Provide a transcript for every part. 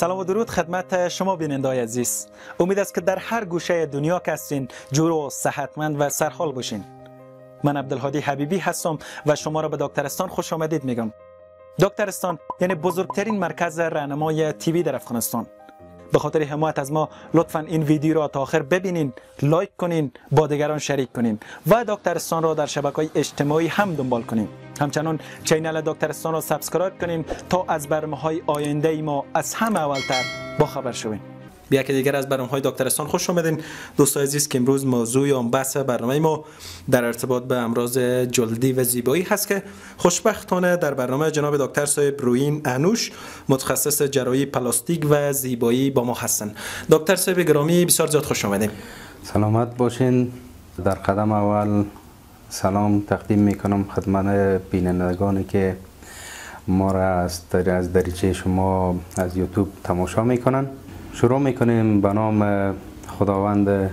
سلام و درود خدمت شما بینندگان عزیز. امید است که در هر گوشه دنیا که هستین جور و صحتمند و سرحال باشین. من عبدالهادی حبیبی هستم و شما را به دکترستان خوش آمدید میگم. دکترستان یعنی بزرگترین مرکز راهنمای تیوی در افغانستان. به خاطر حمایت از ما لطفاً این ویدیو را تا آخر ببینین، لایک کنین، با دیگران شریک کنین و دکترستان را در شبکه‌های اجتماعی هم دنبال کنین. همچنین چینل دکترستان را سابسکرایب کنین تا از برنامه‌های آینده ما از همه اولتر با خبر شوین. بیا که دیگر از برنامه‌های دکترستان خوش آمدین دوستان عزیز که امروز موضوع یا بحث برنامه ما در ارتباط به امراض جلدی و زیبایی هست که خوشبختانه در برنامه جناب دکتر صاحب روین انوش متخصص جراحی پلاستیک و زیبایی با ما هستند. دکتر صاحب گرامی بسیار زیاد خوش آمدین. سلامت باشین. در قدم اول سلام تقدیم میکنم خدمت بینندگانی که ما را از دریچه شما از یوتیوب تماشا میکنن. شروع میکنیم به نام خداوند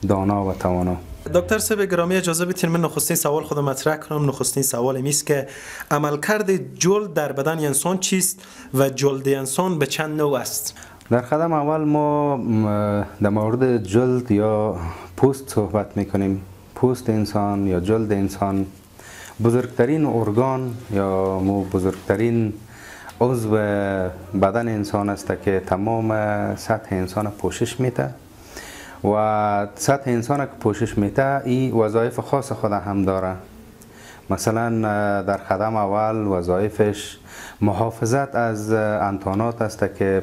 دانا و توانا. دکتر صاحب گرامی اجازه بدین من نخستین سوال خودم مطرح کنم. نخستین سوال است که عملکرد جلد در بدن انسان چیست و جلد انسان به چند نوع است؟ در قدم اول ما در مورد جلد یا پوست صحبت میکنیم. پوست انسان یا جلد انسان بزرگترین ارگان یا بزرگترین عضو بدن انسان است که تمام سطح انسان پوشش میده و سطح انسان که پوشش میده این وظایف خاص خود هم داره. مثلا در قدم اول وظایفش محافظت از انتانات است که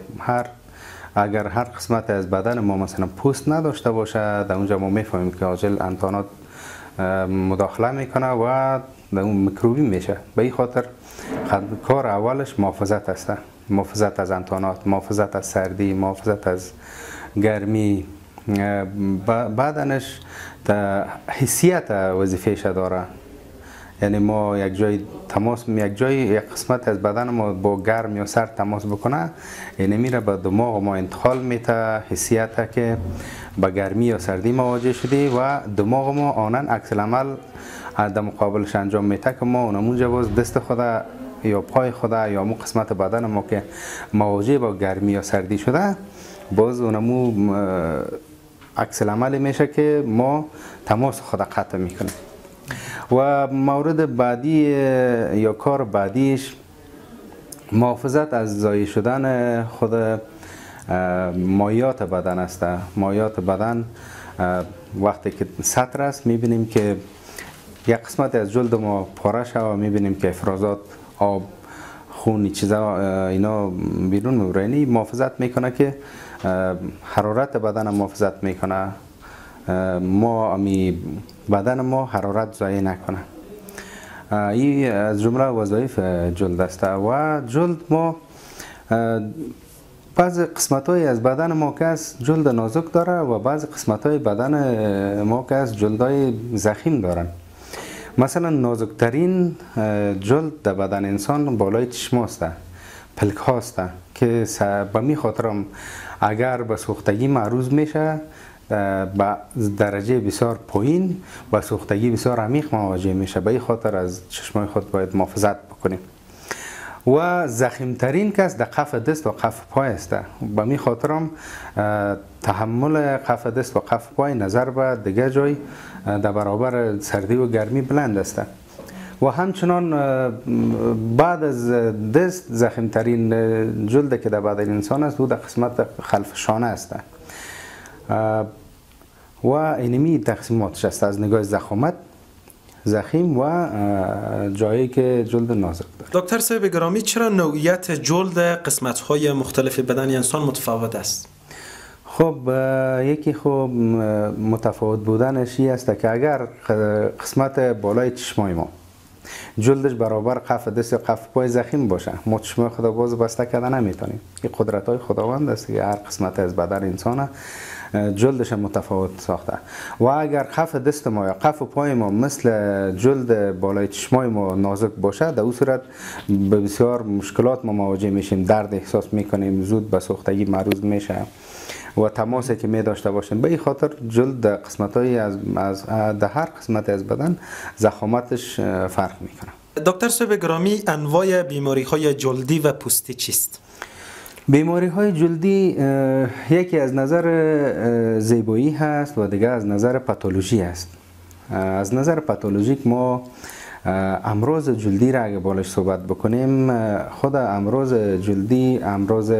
اگر هر قسمت از بدن ما مثلا پوست نداشته باشه در اونجا ما میفهمیم که عاجل انتانات مداخله میکنه و در اون میکروبی میشه. به این خاطر کار اولش محافظت است. محافظت از انتانات، محافظت از سردی، محافظت از گرمی. بعدنش حسیت وظیفه‌اش داره. یعنی ما یک قسمت از بدن ما با گرم یا سرد تماس بکنه یعنی میره به دماغ ما انتقال میده حسیت که به گرمی یا سردی مواجه شدی و دماغ ما آنن عکس العمل در مقابلش انجام میده که ما اونمونجا باز دست خود یا پای خود یا مو قسمت بدن ما که مواجه با گرمی یا سردی شده باز اونمو عکس العمل میشه که ما تماس خود قطع میکنیم. و مورد بعدی یا کار بعدیش محافظت از ضایع شدن خود مایات بدن است. مایات بدن وقتی که سطر است میبینیم که یک قسمت از جلد ما پاره شده میبینیم که افرازات آب خون چیزا اینا بیرون میبرینی محافظت میکنه که حرارت بدن محافظت میکنه بدن ما حرارت ضایع نکنه. این از جمله وظایف جلد است. و جلد ما بعض قسمت های از بدن ما که از جلد نازک داره و بعض قسمت های بدن ما که از جلد های ضخیم دارن. مثلا نازکترین جلد در بدن انسان بالای چشم است، پلک هاست که به می خاطرم اگر به سوختگی معرض میشه با درجه بسیار پایین با سوختگی بسیار عمیق مواجه میشه. به این خاطر از چشمای خود باید محافظت بکنیم. و ضخیمترین کس در قف دست و قف پای است. به می خاطرم تحمل قف دست و قف پای نظر به دیگه جای در برابر سردی و گرمی بلند است. و همچنان بعد از دست ضخیمترین جلد که در بدن انسان است او در قسمت خلف شانه است. و اینمی تقسیماتش است از نگاه ضخامت، ضخیم و جایی که جلد نازک داره. دکتر صاحب گرامی چرا نوعیت جلد قسمت‌های مختلف بدن انسان متفاوت است؟ خب یکی خب متفاوت بودنش این است که اگر قسمت بالای چشمای ما جلدش برابر قف دست یا قف پای ضخیم باشه ما چشمای خدا باز بسته کردن نمیتونیم. این قدرت های خداوند است که هر قسمت از بدن انسان جلدش متفاوت ساخته. و اگر قف دست ما یا قف پای ما مثل جلد بالای چشمای ما نازک باشه در اون صورت به بسیار مشکلات ما مواجه میشیم. درد احساس میکنیم، زود به سوختگی معرض میشه و تماسی که می داشته باشیم. به این خاطر جلد قسمت‌های از هر قسمت از بدن ضخامتش فرق میکنه. دکتر صاحب گرامی انواع بیماری‌های جلدی و پوستی چیست؟ بیماری های جلدی یکی از نظر زیبایی هست و دیگه از نظر پاتولوژی هست. از نظر پاتولوژیک ما امراض جلدی را اگه بالش صحبت بکنیم، خود امراض جلدی امراض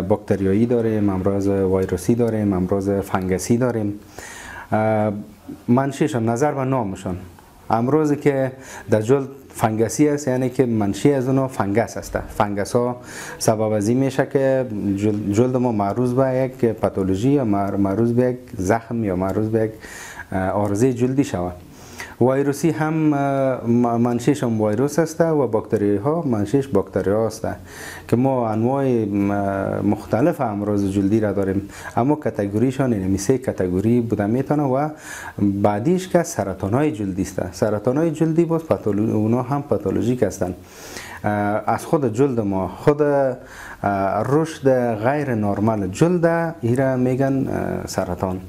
باکتریایی داریم، امراض ویروسی داریم، امراض فنگسی داریم. منشیشان نظر به نامشان، امراضی که در جلد فنگسی است یعنی که منشی از اونها فنگس است. فنگس ها سبب از این میشه که جلد ما معروض به یک پاتولوژی یا معروض به یک زخم یا معروض به یک عارضه جلدی شود. ویروسی هم منشیش هم ویروس است و باکتری ها منشیش باکتری ها است که ما انواع مختلف امراض جلدی را داریم، اما کاتگوریشان این سه کاتگوری بوده میتونه و بعدیش که سرطان های جلدی است. سرطان های جلدی باز اونا هم پاتولوژیک هستند. از خود جلد ما خود رشد غیر نرمال جلد ایرا میگن سرطان.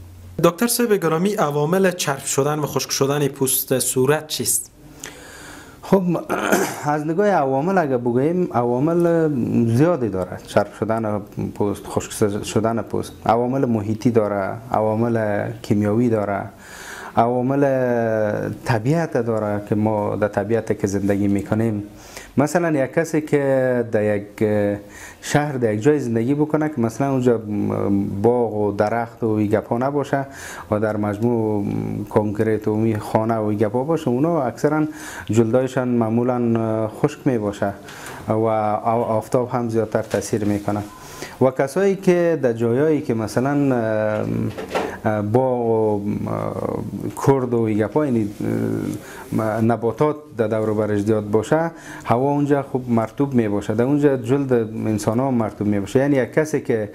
دکتر صاحب گرامی، عوامل چرب شدن و خشک شدن پوست صورت چیست؟ خب از نگاه عوامل اگر بگوییم عوامل زیادی داره. چرب شدن پوست، خشک شدن پوست، عوامل محیطی داره، عوامل کیمیاوی داره، عوامل طبیعت داره که ما در طبیعت که زندگی میکنیم. مثلا یک کسی که در یک شهر در یک جای زندگی بکنه که مثلا اونجا باغ و درخت و گپا نباشه و در مجموع کنکریت و خانه و گپا باشه، اونا اکثرا جلدایشان معمولا خشک می باشه و آفتاب هم زیادتر تاثیر میکنه. و کسایی که در جایایی که مثلا باغ و کرد و گپا یعنی نباتات در دور و برش زیاد باشه، هوا اونجا خوب مرطوب می باشه، در اونجا جلد انسان ها مرطوب می باشه. یعنی یک کسی که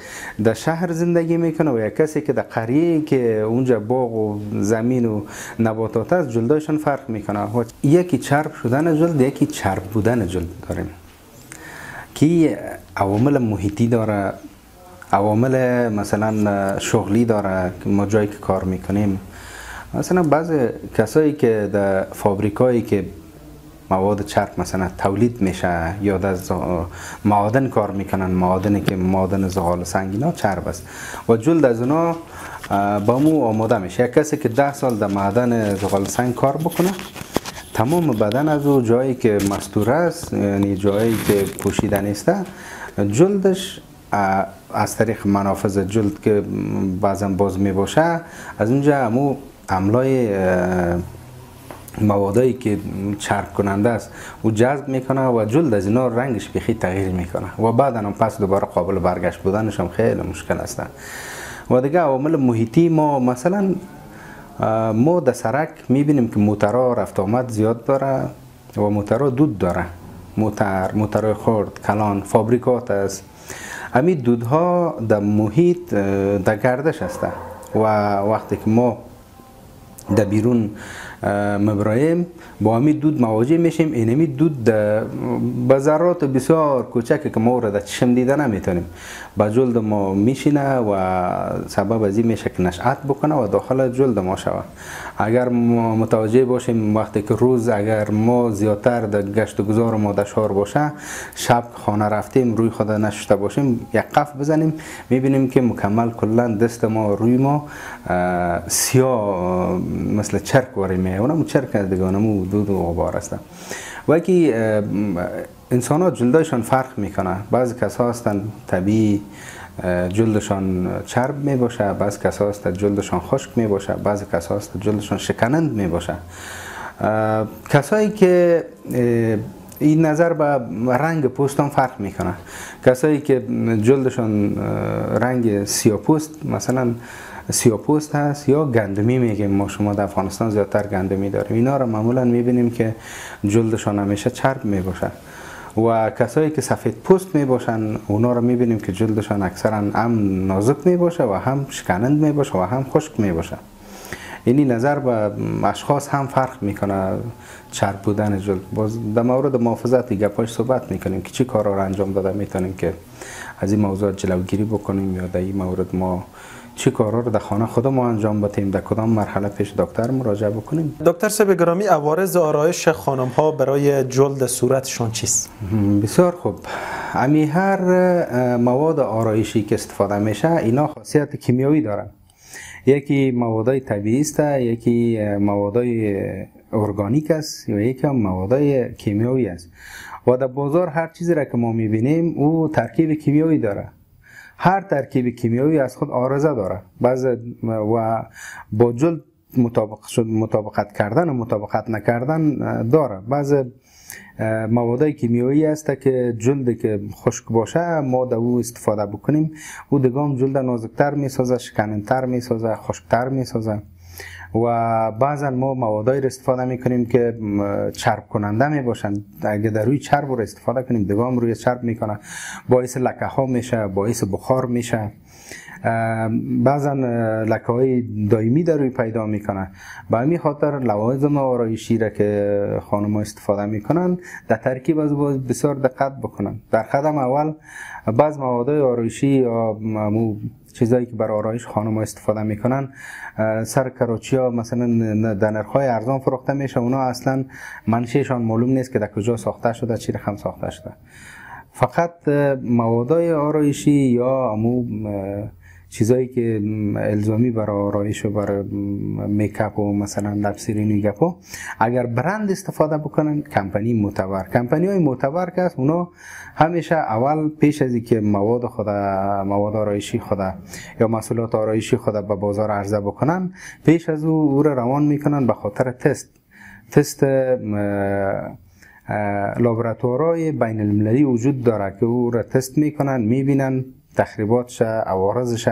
در شهر زندگی میکنه و یک کسی که در قریه که اونجا باغ و زمین و نباتات است، جلدایشان فرق میکنه. یکی چرب شدن جلد، یکی چرب بودن جلد داریم که عوامل محیطی داره، عوامل مثلا شغلی داره که ما جایی که کار میکنیم. مثلا بعض کسایی که در فابریکایی که مواد چرب مثلا تولید میشه یا در معادن کار میکنن، معادنی که معادن زغال سنگینا چرب است و جلد از اونا با مو آماده میشه. یک کسی که 10 سال در معدن زغال سنگ کار بکنه، تمام بدن از او جایی که مستور است یعنی جایی که پوشیده نیسته، جلدش از طریق منافذ جلد که بعضا باز می باشه، از اونجا همو عملای موادایی که چرب کننده است او جذب میکنه و جلد از اینا رنگش بخی تغییر میکنه و بعدا هم پس دوباره قابل برگشت بودنش هم خیلی مشکل است. و دیگه عوامل محیطی ما مثلا ما در سرک میبینیم که موترها رفت آمد زیاد داره و موترها دود داره، موترهای خرد، کلان، فابریکات است. همین دودها در محیط در گردش هست و وقتی که ما در بیرون مبرایم با همین دود مواجه میشیم. اینمی دود به ذرات بسیار کوچکی که ما را در چشم دیده نمیتونیم با جلد ما میشینه و سبب از این میشه که نشأت بکنه و داخل جلد ما شود. اگر ما متوجه باشیم وقتی که روز اگر ما زیادتر در گشت و گذار ما در شهر باشه، شب خانه رفتیم روی خود نشسته باشیم، یک قف بزنیم میبینیم که مکمل کلا دست ما روی ما سیاه مثل چرک واریم، اونم چرک از دیگه، اونم دود و غبار است. و که انسان ها جلدشان فرق میکنه. بعضی کس ها هستن طبیعی جلدشان چرب می باشه، بعضی کس ها هستن جلدشان خشک می باشه، بعضی کس ها هستن جلدشان شکنند می باشه. کسایی که این نظر به رنگ پوستان فرق میکنه. کسایی که جلدشان رنگ سیاه‌پوست مثلا سیاه‌پوست هست یا گندمی میگیم ما، شما در افغانستان زیادتر گندمی داریم، اینا رو معمولا میبینیم که جلدشان همیشه چرب میباشه. و کسایی که سفید پوست میباشن اونا رو میبینیم که جلدشان اکثرا هم نازک میباشه و هم شکنند میباشه و هم خشک میباشه. اینی نظر به اشخاص هم فرق میکنه چرب بودن جلد. باز در مورد محافظت گپاش صحبت میکنیم که چی کارا رو انجام داده میتونیم که از این موضوع جلوگیری بکنیم یا در این مورد ما چی کارا رو در خانه خودمون انجام بدیم، در کدام مرحله پیش دکتر مراجعه بکنیم. دکتر صاحب گرامی، عوارض آرایش خانم ها برای جلد صورتشون چیست؟ بسیار خوب. امی هر مواد آرایشی که استفاده میشه اینا خاصیت کیمیایی دارن. یکی موادای طبیعی است، یکی موادای ارگانیک است و یکی هم موادای کیمیایی است. و در بازار هر چیزی را که ما میبینیم او ترکیب کیمیایی داره. هر ترکیب کیمیایی از خود عارضه داره. و با جلد مطابقت کردن و مطابقت نکردن داره. بعض موادای کیمیایی است که جلد که خشک باشه ما در او استفاده بکنیم او دگام جلد نازکتر میسازه، شکننتر میسازه، خشکتر میسازه. و بعضا ما موادایی رو استفاده میکنیم که چرب کننده میباشن. اگه در روی چرب رو استفاده کنیم دگام روی چرب میکنه، باعث لکه ها میشه، باعث بخار میشه. بعضا لکه های دائمی در روی پیدا میکنه. به همین خاطر لوازم آرایشی را که خانم ها استفاده میکنن در ترکیب از بسیار دقت بکنن. در قدم اول بعض موادهای آرایشی یا چیزایی که برای آرایش خانم ها استفاده میکنن سر کراچی ها مثلا در نرخ‌های ارزان فروخته میشه. اونا اصلا منشأشان معلوم نیست که در کجا ساخته شده، چی رقم ساخته شده. فقط موادهای آرایشی یا چیزایی که الزامی برای آرایش و برای میکاپ و مثلا لبسیرین و گپا اگر برند استفاده بکنن کمپانی معتبر. کمپانی های معتبر که هست اونا همیشه اول پیش از اینکه مواد آرایشی خود یا محصولات آرایشی خود به بازار عرضه بکنن پیش از او رو روان میکنن به خاطر تست لابراتوارهای بین المللی وجود داره که او را تست میکنن، میبینن تخریباتش، عوارضش،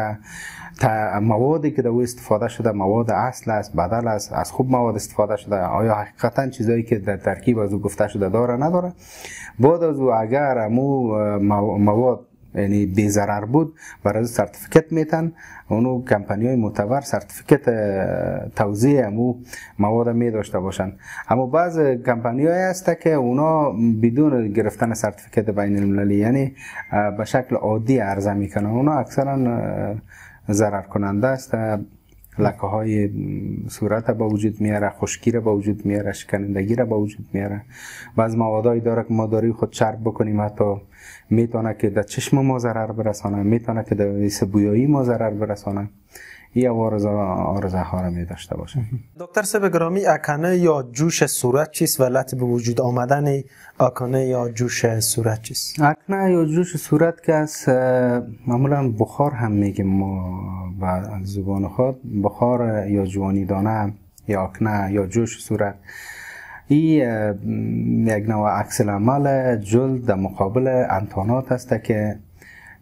موادی که در او استفاده شده مواد اصل است، بدل است، از خوب مواد استفاده شده، آیا حقیقتا چیزایی که در ترکیب از او گفته شده داره نداره. بعد از او اگر امو مواد یعنی بی ضرر بود برای سرتیفیکت میتن. اونو کمپانی های معتبر سرتیفیکت توزیع امو مواد می داشته باشن. اما بعض کمپانی های هست که اونا بدون گرفتن سرتیفیکت بین المللی یعنی به شکل عادی عرضه میکنن. اونا اکثرا ضرر کننده است، لکه های صورت با وجود میاره، خشکی را با وجود میاره، شکنندگی را با وجود میاره. بعض موادایی داره که ما داری خود چرب بکنیم حتی میتونه که در چشم ما ضرر برسانه، میتونه که در حس بویایی ما ضرر برسانه. این عوارض ها را می داشته باشه. دکتر صاحب گرامی، اکنه یا جوش صورت چیست و علت به وجود آمدن اکنه یا جوش صورت چیست؟ اکنه یا جوش صورت که از معمولا بخار هم میگیم ما با زبان خود، بخار یا جوانی دانه یا اکنه یا جوش صورت. این یک نوع عکس العمل جلد در مقابل انتانات است که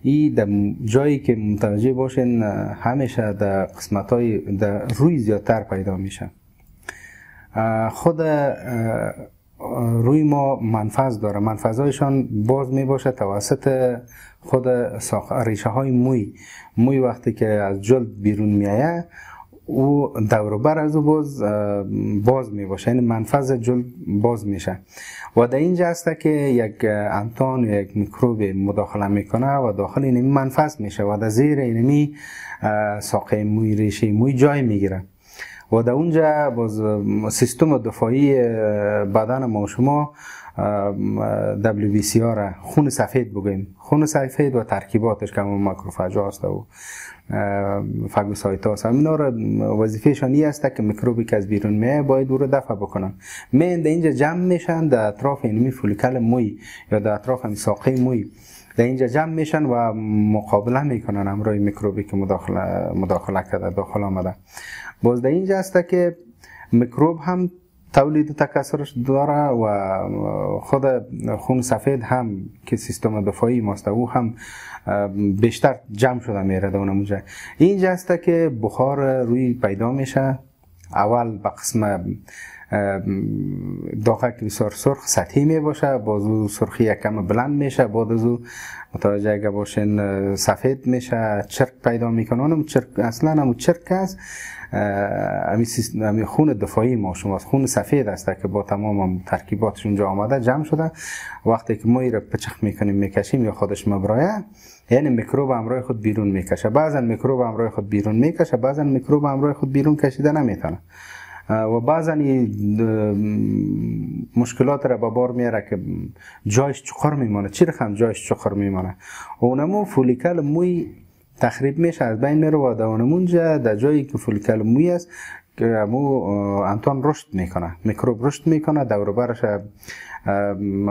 این در جایی که متوجه باشین همیشه در قسمت‌های در روی زیادتر پیدا میشه. خود روی ما منفذ داره، منفذهایشان باز می باشه توسط خود ریشه های موی وقتی که از جلد بیرون میایه او دوروبر از او باز می باشه، یعنی منفذ جلد باز میشه و در اینجا هست که یک انتان یا یک میکروب مداخله میکنه و داخل این منفذ میشه و در زیر اینمی ساقه موی، ریشه موی جای میگیره و در اونجا باز سیستم دفاعی بدن ما شما WBCR خون سفید بگویم، خون سفید و ترکیباتش که همون ماکروفاج هست و فاگوسایت هست، اینا را وظیفهشان این است که میکروبی که از بیرون میاد باید او را دفع بکنن. در اینجا جمع میشن در اطراف اینمی فولیکل موی یا در اطراف هم ساقه موی، در اینجا جمع میشن و مقابله میکنن همراه میکروبی که مداخله کرده داخل آمده. باز در اینجا است که میکروب هم تولید تکثرش داره و خود خون سفید هم که سیستم دفاعی ماست او هم بیشتر جمع شده میره در اونجا. اینجا است که بخار روی پیدا میشه. اول به قسم داخل که بسیار سرخ سطحی می باشه، بازو سرخی یکم بلند میشه، بعد از او متوجه اگه باشین سفید میشه، چرک پیدا میکنه. اونم چرک اصلا همون چرک است، همین خون دفاعی ما شما خون سفید است که با تمام ترکیباتش اونجا آمده جمع شده. وقتی که ما رو پچخ میکنیم میکشیم یا خودش مبرایه یعنی میکروب همراه خود بیرون میکشه. بعضا میکروب همراه خود بیرون میکشه، بعضا میکروب همراه خود بیرون کشیده نمیتونه و بعضا مشکلات را به بار میاره که جایش چقر میمانه. چی رقم جایش چقر میمانه؟ اونمو فولیکل موی تخریب میشه، از بین میره و اونمونجا در جایی که فولیکل موی است که مو انتون رشد میکنه، میکروب رشد میکنه، دور برش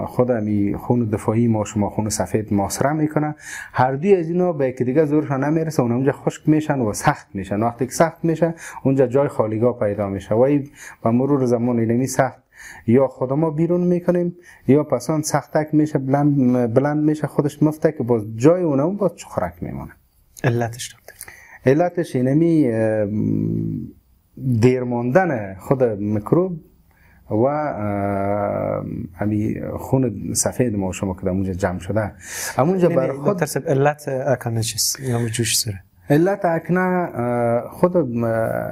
خود خون دفاعی ما شما خون سفید محاصره میکنه. هر دوی از اینا به یکی دیگه زورشان نمیرسه، اونجا خشک میشن و سخت میشن. وقتی که سخت میشه اونجا جای خالیگاه پیدا میشه و این با مرور زمان اینمی سخت یا خود ما بیرون میکنیم یا پسان سختک میشه، بلند میشه، خودش مفته که باز جای اونم باز چخرک میمونه. علتش اینمی دیر ماندن خود میکروب و امی خون سفید ما شما که در اونجا جمع شده همونجا بر خود علت اکنه چیست یا جوش سره؟ علت اکنه خود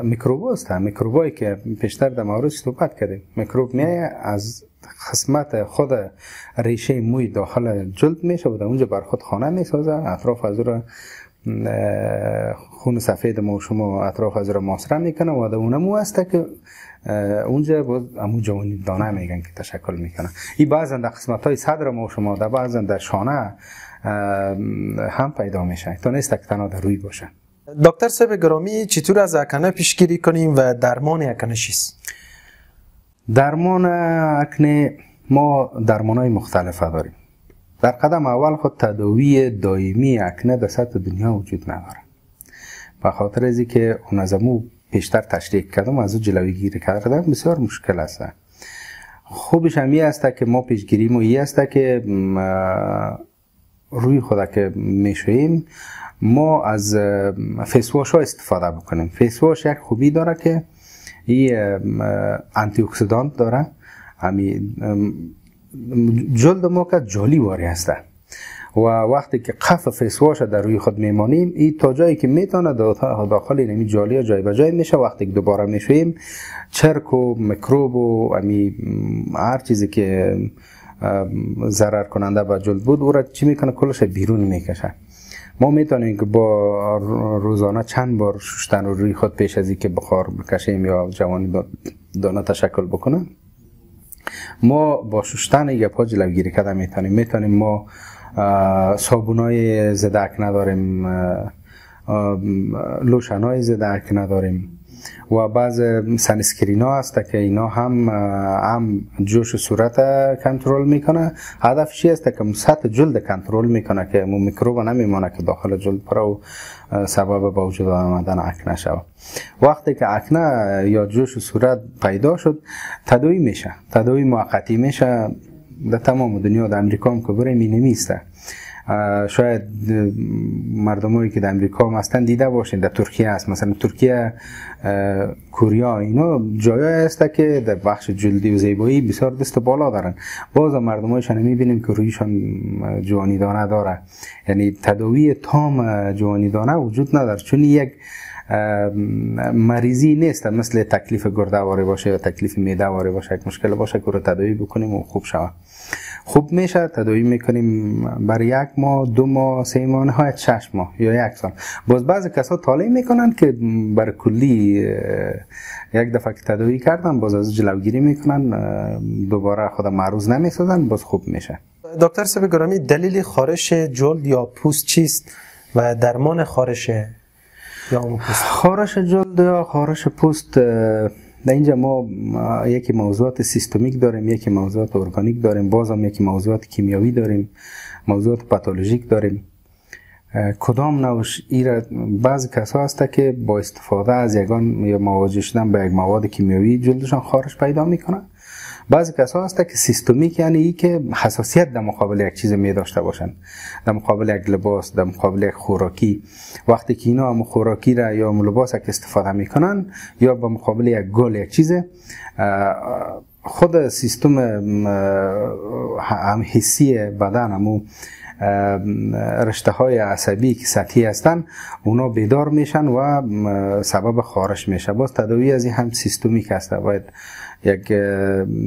میکروب است. میکروبایی که پیشتر در مورد صحبت کردیم، میکروب میایه از قسمت خود ریشه موی داخل جلد میشه و در اونجا بر خود خانه میسازه، اطراف از رو خون سفید ما شما اطراف از رو محاصره میکنه و در اونمو هسته که اونجا باز همون جوانی دانه میگن که تشکل میکنه. این بعضا در قسمت های صدر ما شما در بعضا در شانه هم پیدا میشه، تا نیست که تنها در روی باشه. دکتر صاحب گرامی، چطور از اکنه پیشگیری کنیم و درمان اکنه چیست؟ درمان اکنه ما درمان های مختلفه داریم. در قدم اول خود تداوی دائمی اکنه در سطح دنیا وجود نداره، به خاطر از اینکه اون از امو پیشتر تشریح کردم از او جلوی گیری کردن بسیار مشکل است. خوبش همی است که ما پیشگیری مویی است که روی خود که میشوییم ما از فیس واش ها استفاده بکنیم. فیس واش یک خوبی داره که این آنتی اکسیدانت داره، همی جلد ما که جالی واری هسته و وقتی که قفل فیس واش در روی خود میمانیم این تا جایی که میتونه داخل اینمی جالی جای به جای میشه. وقتی که دوباره میشویم چرک و میکروب و هر چیزی که ضرر کننده به جلد بود او را چی میکنه؟ کلش بیرون میکشه. ما میتونیم که با روزانه چند بار شستن روی خود پیش از اینکه بخار بکشیم یا جوانی دانه تشکل بکنه، ما با شستن یک پا جلوگیری کردن میتونیم. ما صابونای ضد اکنه داریم، لوشنای ضد اکنه داریم و بعض سنسکرین ها هست که اینا هم جوش صورت کنترل میکنه. هدفش چی است که سطح جلد کنترل میکنه که میکروب نمیمونه که داخل جلد پر و سبب به وجود آمدن اکنه شود. وقتی که اکنه یا جوش صورت پیدا شد تداوی میشه، تداوی موقتی میشه. در تمام دنیا، در امریکا هم که بریم این نمیسته. شاید مردمایی که در امریکا هم هستن دیده باشین، در ترکیه هست، مثلا ترکیه، کوریا، اینا جایی هست که در بخش جلدی و زیبایی بسیار دست بالا دارن. باز مردمایشان میبینیم که رویشان جوانی دانه داره، یعنی تداوی تام جوانی دانه وجود نداره، چون یک مریضی نیست مثل تکلیف گرده واری باشه یا تکلیف معده واری باشه، یک مشکل باشه که رو تداوی بکنیم و خوب شود. خوب میشه، تداوی میکنیم برای 1 ماه، 2 ماه، 3 ماه، نهایت 6 ماه یا 1 سال. باز بعضی کسا طالع میکنن که برای کلی یک دفعه که تداوی کردن باز از جلوگیری میکنن، دوباره خود معروض نمیسازن، باز خوب میشه. دکتر صاحب گرامی، دلیل خارش جلد یا پوست چیست و درمان خارش یا پوست؟ خارش جلد یا خارش پوست، در اینجا ما یکی موضوعات سیستمیک داریم، یکی موضوعات ارگانیک داریم، باز هم یکی موضوعات کیمیاوی داریم، موضوعات پاتولوژیک داریم. کدام نوش ایرا بعضی کسا هسته که با استفاده از یگان یا مواجه شدن به یک مواد کیمیاوی جلدشان خارش پیدا میکنه. بعضی کسا هسته که سیستمیک، یعنی ای که حساسیت در مقابل یک چیز می داشته باشن، در مقابل یک لباس، در مقابل یک خوراکی. وقتی که اینا هم خوراکی را یا لباس که استفاده میکنن یا به مقابل یک گل یک چیز، خود سیستم هم حسی بدن، همو رشته های عصبی که سطحی هستن، اونا بیدار میشن و سبب خارش میشه. باز تداوی از این هم سیستمیک هست، باید یک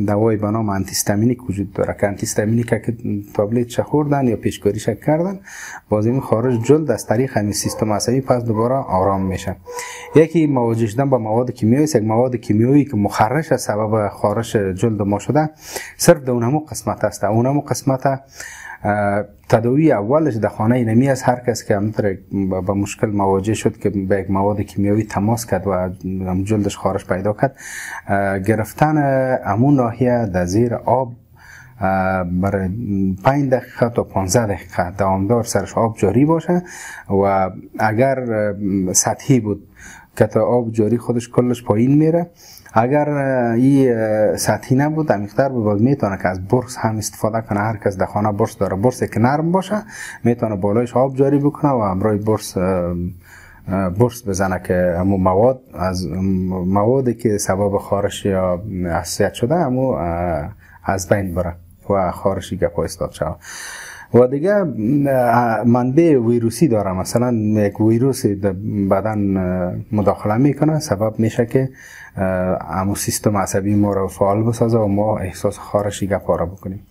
دوای به نام آنتیستامینیک وجود داره که آنتیستامینیک که تابلت خوردن یا پیشگاریش کردن باز این خارج جلد از طریق همین سیستم عصبی پس دوباره آرام میشه. یکی مواجه شدن با مواد کیمیایی است. یک مواد کیمیایی که مخرش از سبب خارش جلد ما شده صرف در اونمو قسمت است. اونمو قسمت تداوی اولش در خانه نمی از هر کس که همطور با مشکل مواجه شد که به یک مواد کیمیایی تماس کرد و جلدش خارش پیدا کرد، گرفتن امون ناحیه در زیر آب برای 5 دقیقه تا 15 دقیقه دوامدار سرش آب جاری باشه و اگر سطحی بود که تا آب جاری خودش کلش پایین میره، اگر این سطحی نبود عمیق‌تر بود میتونه که از برس هم استفاده کنه. هر کس در خانه برس داره، برس که نرم باشه میتونه بالایش آب جاری بکنه و همراه برس بزنه که همو مواد از موادی که سبب خارش یا حساسیت شده همو از بین بره و خارشی گپا استاد شود. و دیگه منبع ویروسی داره، مثلا یک ویروس در بدن مداخله میکنه سبب میشه که همون سیستم عصبی ما رو فعال بسازه و ما احساس خارشی گپا را بکنیم.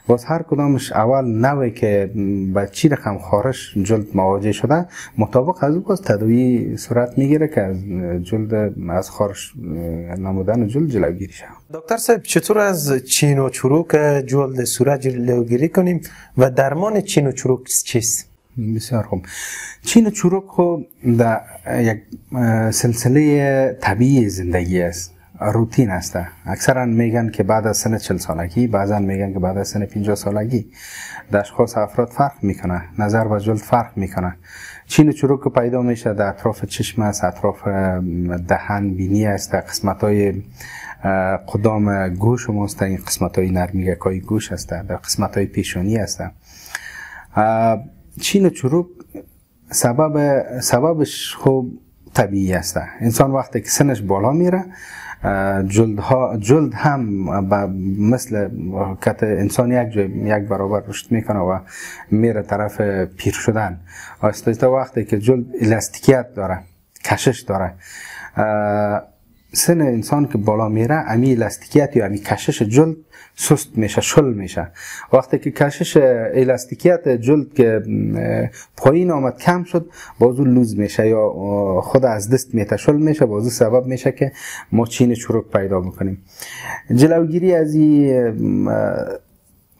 باز هر کدامش اول نوعی که به چی رقم خارش جلد مواجه شده مطابق از او باز تداوی صورت میگیره که از جلد از خارش نمودن جلد جلوگیری شود. دکتر صاحب چطور از چین و چروک جلد صورت جلوگیری کنیم و درمان چین و چروک چیست؟ بسیار خوب. چین و چروک خو در یک سلسله طبیعی زندگی است، روتین است. اکثرا میگن که بعد از سن 40 سالگی، بعضا میگن که بعد از سن 50 سالگی در اشخاص افراد فرق میکنه، نظر به جلد فرق میکنه. چین و چروک پیدا میشه در اطراف چشم است، اطراف دهن، بینی است، قسمت های قدام گوش ماست، این قسمت های نرمیگکای گوش است، در قسمت های پیشانی است. چین و چروک سببش خوب طبیعی است. انسان وقتی که سنش بالا میره جلد هم مثل کت انسان یک برابر رشد میکنه و میره طرف پیر شدن. آهسته وقتی که جلد الاستیکیت داره، کشش داره، سن انسان که بالا میره امی الاستیکیت یا امی کشش جلد سست میشه، شل میشه. وقتی که کشش الاستیکیت جلد که پایین آمد کم شد بازو لوز میشه یا خود از دست میته، شل میشه، بازو سبب میشه که ما چین چروک پیدا بکنیم. جلوگیری از این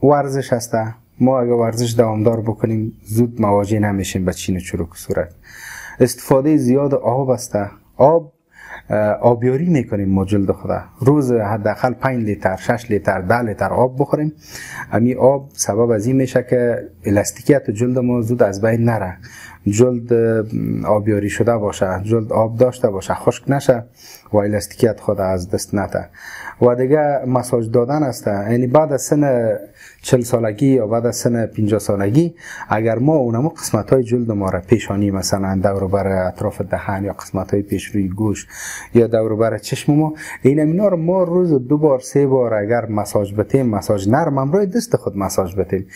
ورزش هسته. ما اگر ورزش دوامدار بکنیم زود مواجه نمیشیم به چین چروک صورت. استفاده زیاد آب هسته. آبیاری میکنیم ما جلد خدا. روز حداقل 5 لیتر، 6 لیتر، 10 لیتر آب بخوریم. امی آب سبب از این میشه که الاستیکیت جلد ما زود از بین نره، جلد آبیاری شده باشه، جلد آب داشته باشه، خشک نشه و الاستیکیت خود از دست نده. و دیگه مساج دادن است. یعنی بعد از سن 40 سالگی یا بعد از سن 50 سالگی اگر ما اونمو قسمت های جلد ما را، پیشانی مثلا دور بر اطراف دهن یا قسمت های پیش روی گوش یا دور بر چشم ما، اینا رو ما روز 2 بار 3 بار اگر مساج بتیم، مساج نرم هم روی دست خود مساج بتیم،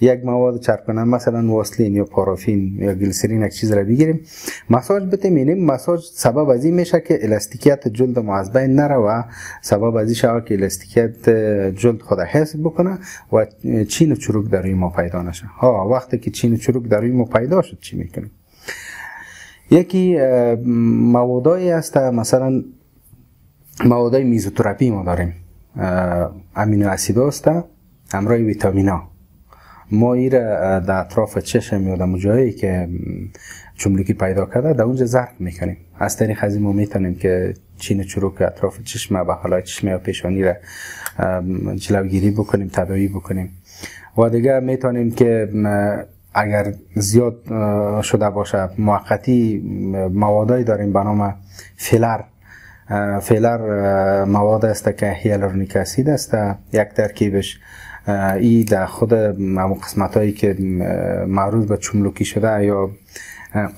یک مواد چرب کننده مثلا واسلین یا پارافین یا گلیسرین یک چیز را بگیریم مساج بتیم، این مساج سبب از این میشه که الاستیکیت جلد ما از بین نره و سبب از این شود که الاستیکیت جلد خود حفظ بکنه و چین و چروک در روی ما پیدا نشه. وقتی که چین و چروک در روی ما پیدا شد چی میکنیم؟ یکی موادایی هست، مثلا موادای میزوتراپی ما داریم، امینو اسید هست همراه ویتامینا. ما ایره در اطراف چشم یا در جایی که چملکی پیدا کرده در اونجا ضرب میکنیم. از طریق از این ما میتونیم که چین چروک اطراف چشم و حالای چشم یا پیشانی را جلوگیری بکنیم، تداوی بکنیم. و دیگه میتونیم که اگر زیاد شده باشه موقتی موادایی داریم به نام فیلر مواد است که هیالورونیک اسید است، یک ترکیبش ای در خود قسمت هایی که معروض به چملکی شده یا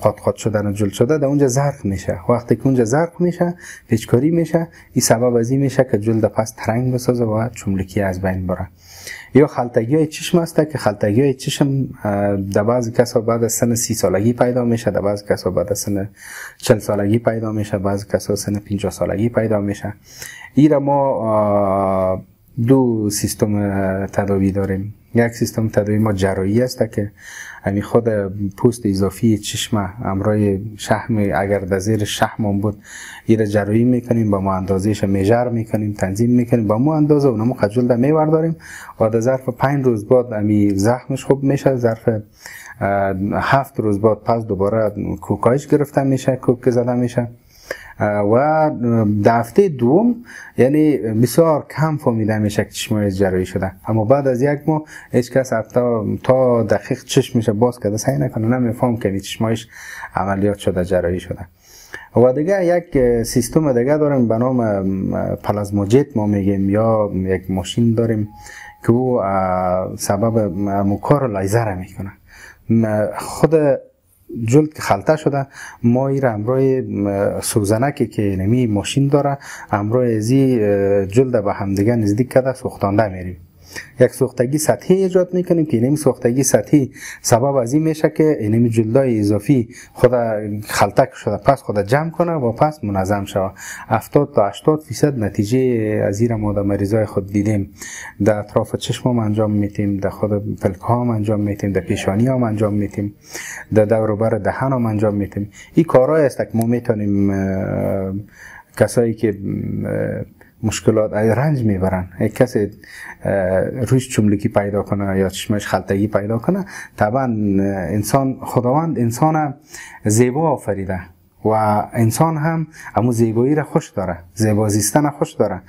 قات شدن و جلد شده در اونجا زرق میشه. وقتی که اونجا زرق میشه پیچکاری میشه، این سبب از این میشه که جلد پس ترنگ بسازه و چملکی از بین بره. یا خلطگی های چشم است که خلطگی های چشم در بعضی کسا بعد از سن 30 سالگی پیدا میشه، در بعضی کسا بعد از سن 40 سالگی پیدا میشه، بعضی کسا سن 50 سالگی پیدا میشه. این ما دو سیستم تداوی داریم. یک سیستم تداوی ما جراحی است که همین خود پوست اضافی چشم امرای شحم اگر در زیر شحم بود این جراحی میکنیم، با ما اندازهش میجر میکنیم، تنظیم میکنیم با ما اندازه اونمو خجل میورداریم و در ظرف 5 روز بعد همین زخمش خوب میشه. ظرف 7 روز بعد پس دوباره کوکایش گرفته میشه، کوک زده میشه و در هفته دوم یعنی بسیار کم فهمیده میشه که چشمای جراحی شده. اما بعد از یک ماه هیچ کس حتی تا دقیق چشمش باز کرده سعی نکنه نمیفهم که چشمایش عملیات شده، جراحی شده. و دیگه یک سیستم دیگه داریم به نام پلازماجت ما میگیم، یا یک ماشین داریم که او سبب مکار لیزر میکنه. خود جلد که خلطه شده ما این را امروی سوزنکی که نمی ماشین داره امروی ازی جلد به همدیگه نزدیک کرده سوختانده میریم. یک سوختگی سطحی ایجاد میکنیم که اینمی سوختگی سطحی سبب از این میشه که اینمی جلدای اضافی خود خلطه شده پس خود جمع کنه و پس منظم شود. 70 تا 80% نتیجه از این ما در مریضای خود دیدیم. در اطراف چشم هم انجام میتیم، در خود پلک ها هم انجام میتیم، در پیشانی هم انجام میتیم، در دور و بر دهن هم انجام میتیم. این کارهایی است که ما میتونیم کسایی که مشکلات رنج میبرن، یک کسی روش چملکی پیدا کنه یا چشمش خلطگی پیدا کنه، طبعا انسان خداوند انسان زیبا آفریده و انسان هم همون زیبایی را خوش داره، زیبا زیستن خوش داره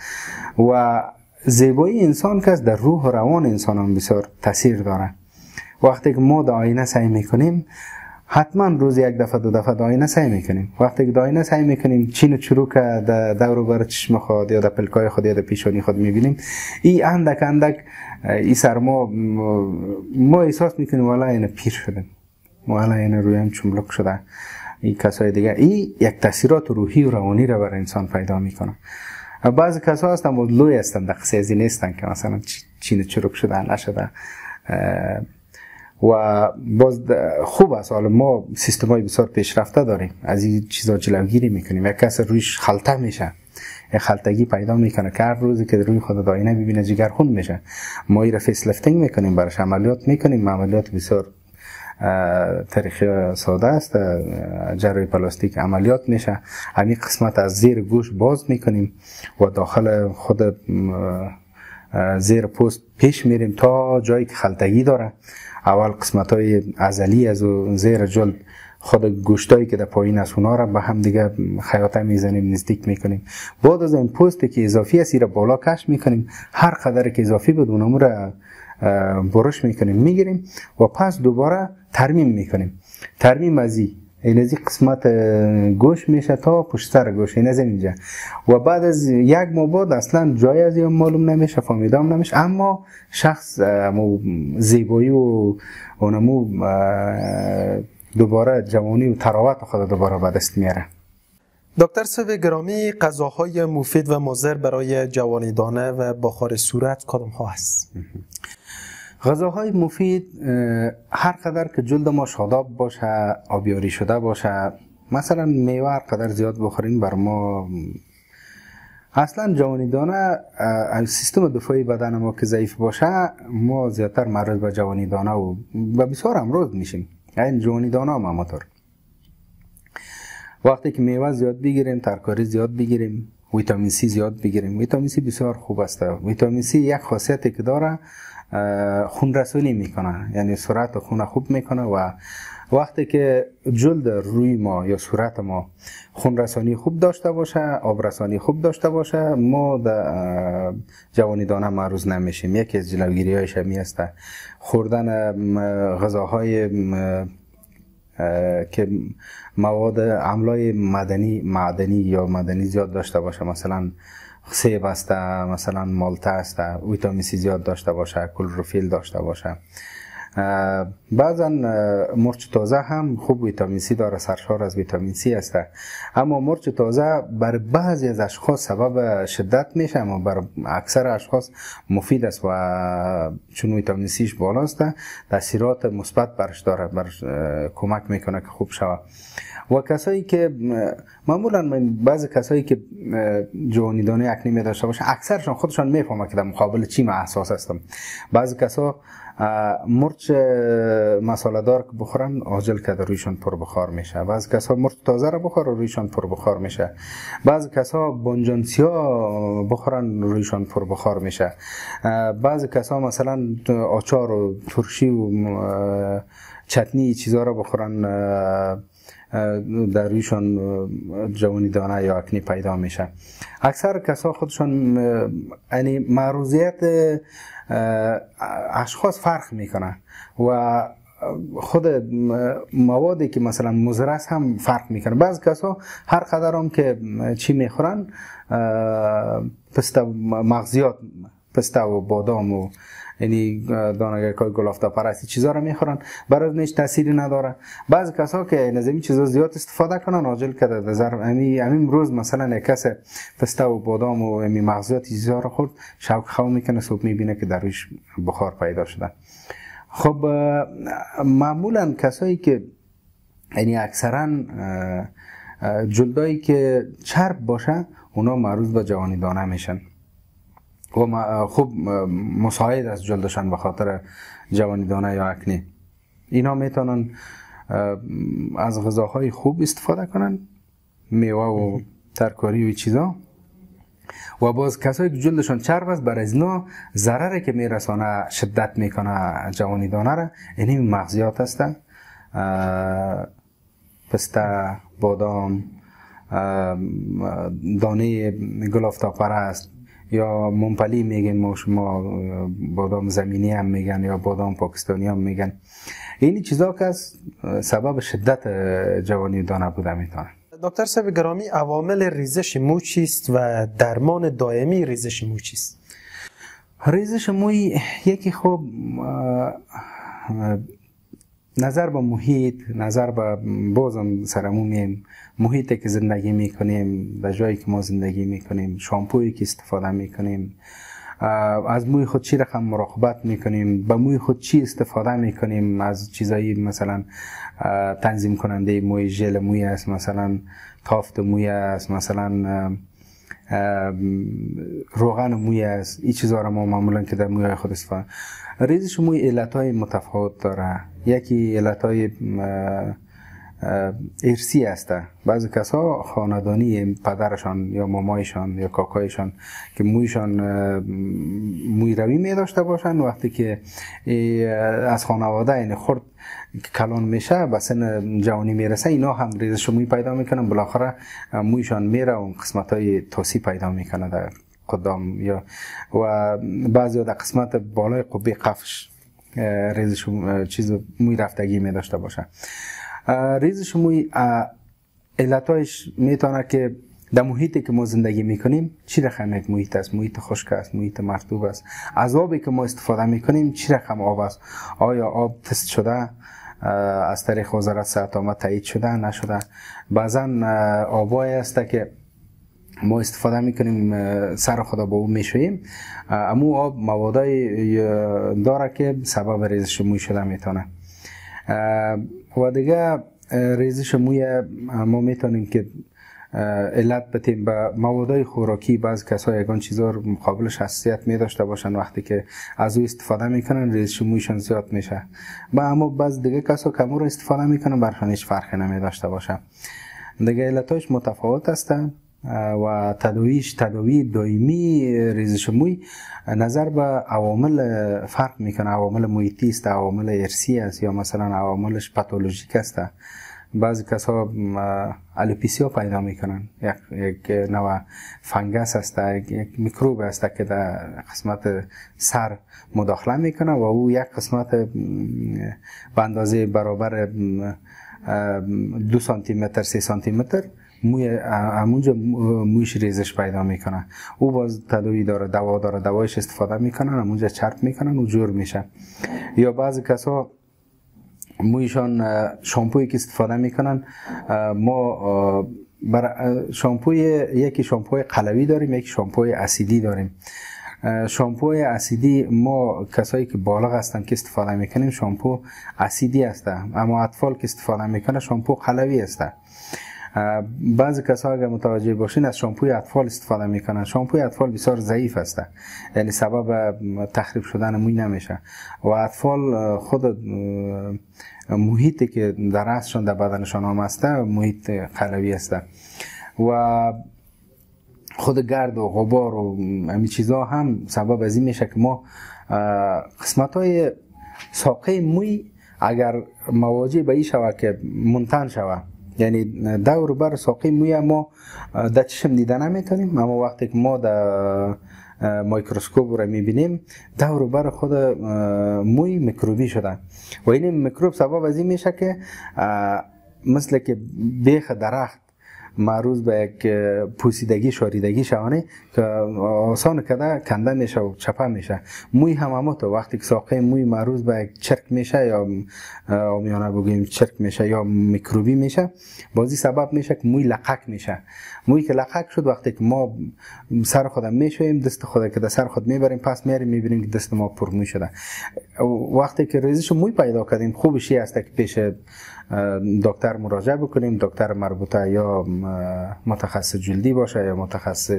و زیبایی انسان که در روح و روان انسان هم بسیار تاثیر داره. وقتی که ما در آینه سعی میکنیم حتما روز یک دفعه دو دفعه آینه سعی میکنیم. وقتی که آینه سعی میکنیم چین و چروک دور و بر چشم خود یا در پلکای خود یا در پیشانی خود میبینیم، این اندک این سر ما احساس میکنیم والا این پیر شدیم، والا این رویم چملک شده. این کسای دیگه این یک تاثیرات روحی و روانی را بر انسان پیدا میکنه. بعضی کسا هستن لوی هستن دقیقه ازی نیستن که مثلا چین و چروک شده نشده و باز خوب است. حالا ما سیستم های بسیار پیشرفته داریم، از این چیزا جلوگیری میکنیم. یک کس رویش خلطه میشه، یک خلطگی پیدا میکنه که هر روزی که روی خود آینه ببینه جگرخون میشه، ما این را فیس لفتینگ میکنیم، براش عملیات میکنیم. عملیات بسیار طریق ساده است، جراحی پلاستیک عملیات میشه. همین قسمت از زیر گوش باز میکنیم و داخل خود زیر پوست پیش میریم تا جایی که خلطگی داره. اول قسمت های عضلی از زیر جلد خود گوشتایی که در پایین است اونا را به هم دیگه خیاطه میزنیم، نزدیک میکنیم. بعد از این پوستی که اضافی است را بالا کش میکنیم، هر قدر که اضافی بود اونمو را برش میکنیم میگیریم و پس دوباره ترمیم میکنیم. ترمیم از این از قسمت گوش میشه تا پشت سر گوش، این از اینجا و بعد از یک ماه بعد اصلا جای از این معلوم نمیشه، فهمیدم نمیشه، اما شخص زیبایی و اونمو دوباره جوانی و تراوت خود دوباره به دست میاره. دکتر صاحب گرامی، غذاهای مفید و مضر برای جوانیدانه و بخار صورت کدام ها است؟ غذاهای مفید هر قدر که جلد ما شاداب باشه، آبیاری شده باشه، مثلا میوه هر قدر زیاد بخوریم بر ما اصلا جوانیدانه سیستم دفاعی بدن ما که ضعیف باشه ما زیادتر معرض به جوانیدانه و بسیار امراض میشیم. این جوانیدانه هم همطور. وقتی که میوه زیاد بگیریم، ترکاری زیاد بگیریم، ویتامین سی زیاد بگیریم. ویتامین سی بسیار خوب است. ویتامین سی یک خاصیتی که داره خون رسانی میکنه، یعنی سرعت خون خوب میکنه و وقتی که جلد روی ما یا صورت ما خون رسانی خوب داشته باشه، آب رسانی خوب داشته باشه، ما در جوانیدانه معرض نمیشیم. یکی از جلوگیری هایش همی است خوردن غذاهای که مواد املاح معدنی یا معدنی زیاد داشته باشه، مثلا سیب است، مثلا مالته است، ویتامین سی زیاد داشته باشه، کلروفیل داشته باشه، بعضا مرچ تازه هم خوب ویتامین سی داره، سرشار از ویتامین سی است، اما مرچ تازه بر بعضی از اشخاص سبب شدت میشه، اما بر اکثر اشخاص مفید است و چون ویتامین سیش بالاست تاثیرات مثبت برش داره، برش کمک میکنه که خوب شود. و کسایی که معمولا بعضی کسایی که جوانی دانه اکنی می داشته باشن اکثرشان خودشان میفهمه که در مقابل چی من حساس هستم. بعضی کسا مرچ مساله دار که بخورن عاجل که رویشان پر بخار میشه، بعضی کسا مرچ تازه را بخورن رویشان پر بخار میشه، بعضی کسا بانجانسیا بخورن رویشان پر بخار میشه، بعضی کسا مثلا آچار و ترشی و چتنی چیزا را بخورن در رویشان جوانی دانه یا اکنی پیدا میشه. اکثر کسا خودشان یعنی معروضیت اشخاص فرق میکنه و خود موادی که مثلا مضر است هم فرق میکنه. بعض کسا هر قدر هم که چی میخورن پسته مغزیات، پسته و بادام و یعنی دانگرکای گلافتا پرستی چیزا رو میخورن، برای نیش تأثیری نداره. بعضی کسا که نظامی چیزا زیاد استفاده کنن عاجل که در نظر همین روز مثلا یک کس پسته و بادام و همین مغزیات چیزا رو خورد شوق خو میکنه، صبح میبینه که در روش بخار پیدا شده. خب معمولا کسایی که یعنی اکثرا جلدایی که چرب باشه اونا معروض به جوانی دانه میشن و خوب مساعد از جلدشان به خاطر جوانی دانه یا اکنی. اینا میتونن از غذاهای خوب استفاده کنن، میوه و ترکاری و چیزا. و باز کسایی که جلدشان چرب است بر از اینا ضرری که میرسانه شدت میکنه جوانی دانه را این مغزیات است، پسته، بادام، دانه گلافتا پرست یا ممپلی میگن ما شما، بادام زمینی هم میگن یا بادام پاکستانی هم میگن. این چیزا که از سبب شدت جوانی دانه بوده میتونه. دکتر صاحب گرامی، عوامل ریزش مو چیست و درمان دائمی ریزش مو چیست؟ ریزش موی یکی خوب نظر به محیط، نظر به بازم سرمومیم محیطی که زندگی میکنیم، در جایی که ما زندگی میکنیم، شامپویی که استفاده میکنیم، از موی خود چی رقم مراقبت میکنیم، به موی خود چی استفاده میکنیم، از چیزایی مثلا تنظیم کننده موی، ژل موی است، مثلا تافت موی است، مثلا روغن موی است. این چیزا را ما معمولا که در موی خود استفاده. ریزش موی علتهای متفاوت داره. یکی علتهای ارثی است. بعضی کسا خاندانی پدرشان یا مامایشان یا کاکایشان که مویشان موی روی می داشته باشن، وقتی که از خانواده این خرد کلان میشه به سن جوانی میرسه اینا هم ریزش موی پیدا میکنن، بالاخره مویشان میره و قسمت های توسی پیدا میکنه در قدام یا و بعضی در قسمت بالای قبه قفش ریزش چیز موی رفتگی می داشته باشه. ریزش موی علتایش میتونه که در محیطی که ما زندگی میکنیم چی رقم یک محیط است، محیط خشک است، محیط مرطوب است، از آبی که ما استفاده میکنیم چی رقم آب است، آیا آب تست شده از طریق وزارت صحت عامه تایید شده نشده. بعضا آبایی است که ما استفاده میکنیم سر خدا با اون میشوییم، اما آب موادای داره که سبب ریزش موی شده میتونه. و دیگه ریزش موی ما میتونیم که علت بتیم به موادای خوراکی. بعض کسا یگان چیزا رو مقابلش حساسیت می داشته باشن، وقتی که از او استفاده میکنن ریزش مویشان زیاد میشه. اما بعض دیگه کسا که رو استفاده میکنن برشان هیچ فرقی نمی داشته باشه. دیگه علتاش متفاوت هستن و تداوی دائمی ریزش موی نظر به عوامل فرق میکنه. عوامل محیطی است، عوامل ارثی است یا مثلا عواملش پاتولوژیک است. بعضی کسا الوپیسیا پیدا میکنن، یک نوع فنگس است، یک میکروب است که در قسمت سر مداخله میکنه و او یک قسمت به اندازه برابر 2 سانتی متر 3 سانتی متر همونجا مویش ریزش پیدا میکنه. او باز تداوی داره، دوا داره، دوایش استفاده میکنن، همونجا چرب میکنن و جور میشه. یا بعضی کسا مویشان شامپویی که استفاده میکنن، ما شامپوی یکی شامپوی قلوی داریم، یکی شامپوی اسیدی داریم. شامپوی اسیدی ما کسایی که بالغ هستن که استفاده میکنیم شامپو اسیدی هسته، اما اطفال که استفاده میکنه شامپو قلوی هسته. بعضی کسا اگر متوجه باشین از شامپوی اطفال استفاده میکنن. شامپوی اطفال بسیار ضعیف هسته، یعنی سبب تخریب شدن موی نمیشه و اطفال خود محیطی که در اصلشان در بدنشان هم هسته محیط قلوی هسته و خود گرد و غبار و همین چیزا هم سبب از این میشه که ما قسمت های ساقه موی اگر مواجه به این شود که منتن شود، یعنی دور بر ساقه موی ما در چشم دیده نمیتونیم، اما وقتی که ما در میکروسکوپ رو میبینیم دور بر خود موی میکروبی شده و این میکروب سبب از این میشه که مثل که بیخ درخت معروض به یک پوسیدگی شاریدگی شوانه که آسان کده کنده میشه و چپه میشه. موی هم همونطور وقتی که ساقه موی معروض به یک چرک میشه یا آمیانه بگوییم چرک میشه یا میکروبی میشه، بازی سبب میشه که موی لقک میشه. موی که لقک شد وقتی که ما سر خودم میشویم دست خود که در سر خود میبریم پس میاریم میبینیم که دست ما پر موی شده. وقتی که ریزش موی پیدا کردیم خوبش است که پیش دکتر مراجعه بکنیم، دکتر مربوطه یا متخصص جلدی باشه یا متخصص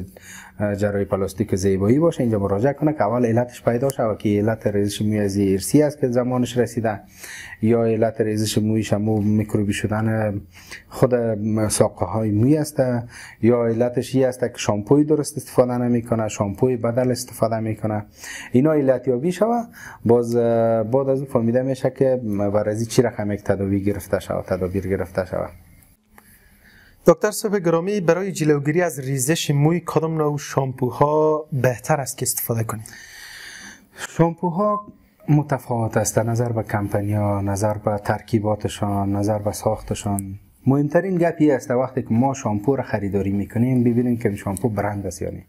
جراحی پلاستیک زیبایی باشه، اینجا مراجعه کنه که اول علتش پیدا شود که علت ریزش موی از ارثی است که زمانش رسیده یا علت ریزش مویش هم میکروبی شدن خود ساقه های موی است یا علتش این است که شامپوی درست استفاده نمیکنه، شامپوی بدل استفاده میکنه. اینا علتیابی شود باز بعد از اون فهمیده میشه که برای چی رقم یک تداویر گرفته شود. دکتر صاحب گرامی، برای جلوگیری از ریزش موی کدام نوع شامپوها بهتر است که استفاده کنیم؟ شامپوها متفاوت است نظر به کمپانی‌ها، نظر به ترکیباتشان، نظر به ساختشان. مهمترین گپی است وقتی که ما شامپو را خریداری میکنیم ببینیم که شامپو برند است یا نه.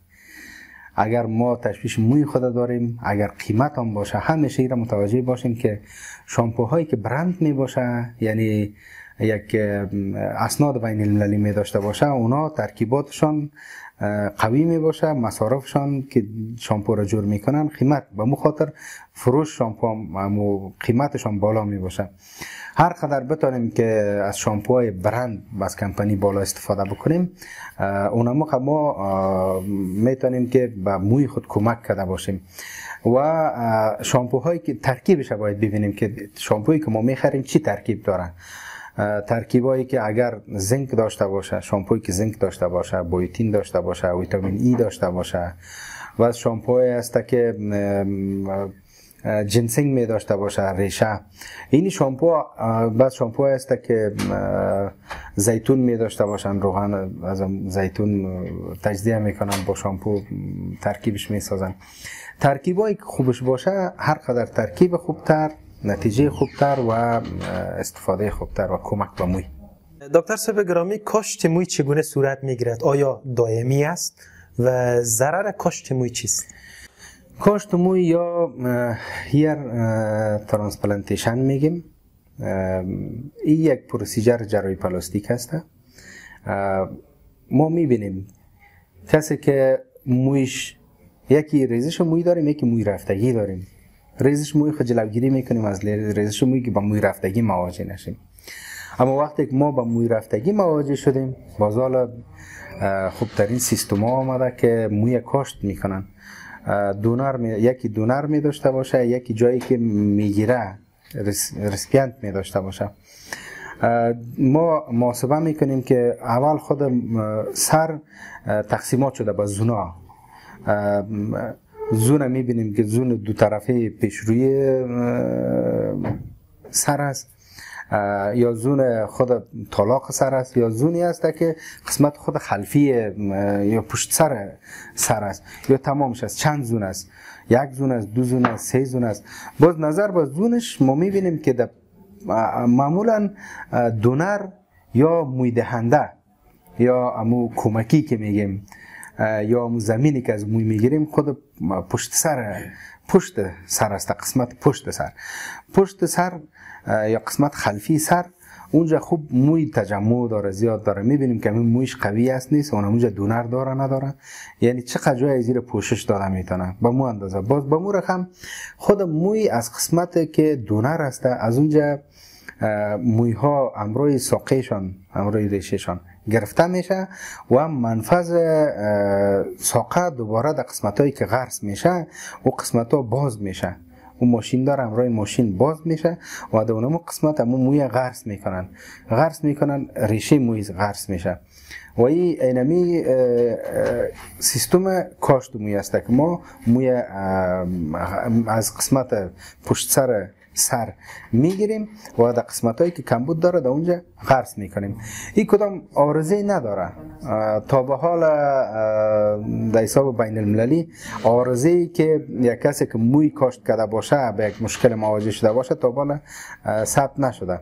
اگر ما تشویش موی خود داریم، اگر قیمت هم باشه، همیشه این را متوجه باشیم که شامپوهایی که برند می باشه، یعنی یک اسناد بین المللی می داشته باشه، اونا ترکیباتشان قوی می باشه، مصارفشان که شامپو را جور میکنن قیمت به مخاطر فروش شامپو هم قیمتشان بالا می باشه. هر قدر بتونیم که از شامپوهای برند از کمپانی بالا استفاده بکنیم، اون موقع ما میتونیم که به موی خود کمک کرده باشیم. و شامپوهایی که ترکیبش باید ببینیم که شامپویی که ما میخریم چی ترکیب دارن. ترکیبایی که اگر زنک داشته باشه، شامپویی که زنک داشته باشه، بیوتین داشته باشه، ویتامین ای داشته باشه و شامپویی است که جنسینگ می داشته باشه، ریشه. این شامپو بعد شامپو است که زیتون می داشته باشن، روغن از زیتون تجزیه میکنن با شامپو ترکیبش می سازن. ترکیبایی که خوبش باشه هر قدر ترکیب خوبتر، نتیجه خوبتر و استفاده خوبتر و کمک به موی. دکتر صاحب گرامی، کاشت موی چگونه صورت میگیرد؟ آیا دائمی است و ضرر کاشت موی چیست؟ کاشت موی یا هیر ترانسپلانتیشن میگیم. این یک پروسیجر جراحی پلاستیک هست. ما میبینیم کسی که مویش یکی ریزش موی داریم، یکی موی رفتگی داریم. ریزش موی خود جلوگیری میکنیم از ریزش موی که با موی رفتگی مواجه نشیم. اما وقتی که ما با موی رفتگی مواجه شدیم، بازال خوبترین سیستم ها آمده که موی کاشت میکنن. یکی دونر می داشته باشه، یکی جایی که میگیره ریسپیانت می داشته باشه. ما محاسبه میکنیم که اول خود سر تقسیمات شده به زونا. زون میبینیم که زون دو طرفه پیشروی سر است، یا زون خود طلاق سر است، یا زونی است که قسمت خود خلفی یا پشت سر است، یا تمامش است. چند زون است؟ یک زون است، دو زون است، سه زون است. باز نظر به زونش ما میبینیم که معمولا دونر یا موی دهنده یا امو کمکی که میگیم یا امو زمینی که از موی میگیریم خود پشت سر است، قسمت پشت سر یا قسمت خلفی سر، اونجا خوب موی تجمع داره، زیاد داره. میبینیم که این مویش قوی است نیست، اونجا دونر داره نداره، یعنی چقدر جای زیر پوشش داده میتونه با مو اندازه. باز با مو رقم خود موی از قسمت که دونر است، از اونجا موی ها امروی ساقهشان، امروی ریشهشان گرفته میشه و منفذ ساقه دوباره در قسمت هایی که غرس میشه و قسمت ها باز میشه. اون ماشین داره، امروی ماشین باز میشه و در اونمو قسمت همون موی غرس میکنن، ریشه موی غرس میشه و این اینمی سیستم کاشت موی است که ما موی از قسمت پشت سر میگیریم و در قسمت هایی که کمبود داره در اونجا غرس میکنیم. این کدام عارضه نداره تا به حال در حساب بین المللی. عارضه که یک کسی که موی کاشت کرده باشه به یک مشکل مواجه شده باشه تا به حال ثبت نشده.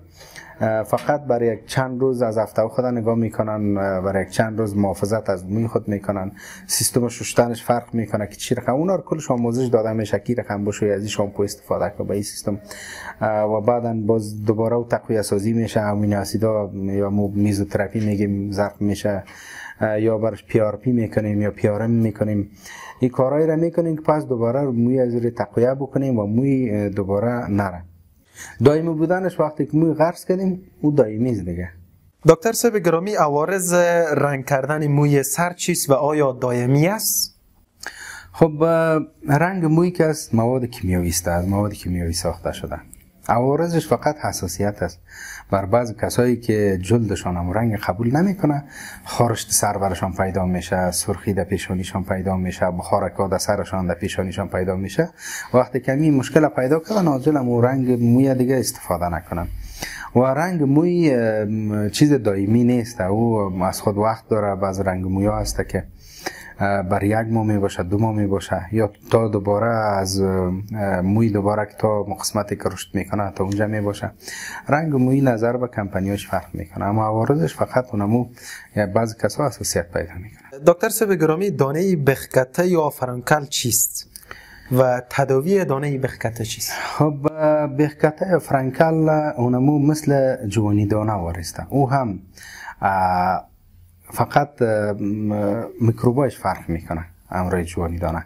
فقط برای یک چند روز از هفته خود نگاه میکنن، برای یک چند روز محافظت از موی خود میکنن، سیستم شستنش فرق میکنه که چی رقم، اونا رو کلش آموزش داده میشه کی رقم باشه از این شامپو استفاده کنه به این سیستم و بعدا باز دوباره و تقویه سازی میشه، امینو اسیدا یا میزوتراپی میگیم ضبط میشه یا برش پی آر پی میکنیم یا پی آر ام میکنیم. این کارهایی را میکنیم که پس دوباره موی از روی تقویه بکنیم و موی دوباره نره. دائمی بودنش وقتی که موی غرس کنیم او دائمی است دیگه. دکتر صاحب گرامی، عوارض رنگ کردن موی سر چیست و آیا دائمی است؟ خب رنگ موی که است مواد کیمیایی است، از مواد کیمیایی ساخته شده. عوارضش فقط حساسیت است. بر بعض کسایی که جلدشان هم رنگ قبول نمیکنه، خارشت سر برشان پیدا میشه، سرخی در پیشانیشان پیدا میشه، بخارکا در سرشان در پیشانیشان پیدا میشه. وقتی کمی مشکل پیدا کردن عاجل هم رنگ موی دیگه استفاده نکنن. و رنگ موی چیز دائمی نیست، او از خود وقت داره. بعض رنگ موی ها هست که بر یک ماه می باشه، 2 ماه می باشه، یا تا دوباره از موی دوباره که تا قسمتی که رشد میکنه تا اونجا می باشه. رنگ موی نظر به کمپانیاش فرق میکنه، اما عوارضش فقط اونمو بعضی کسا حساسیت پیدا میکنه. دکتر صاحب گرامی، دانه بخکته یا فرانکل چیست و تداوی دانه بخکته چیست؟ خب بخکته یا فرانکل اونمو مثل جوانی دانه وارسته، او هم فقط میکروبایش فرق میکنه. امروی جوانی دانه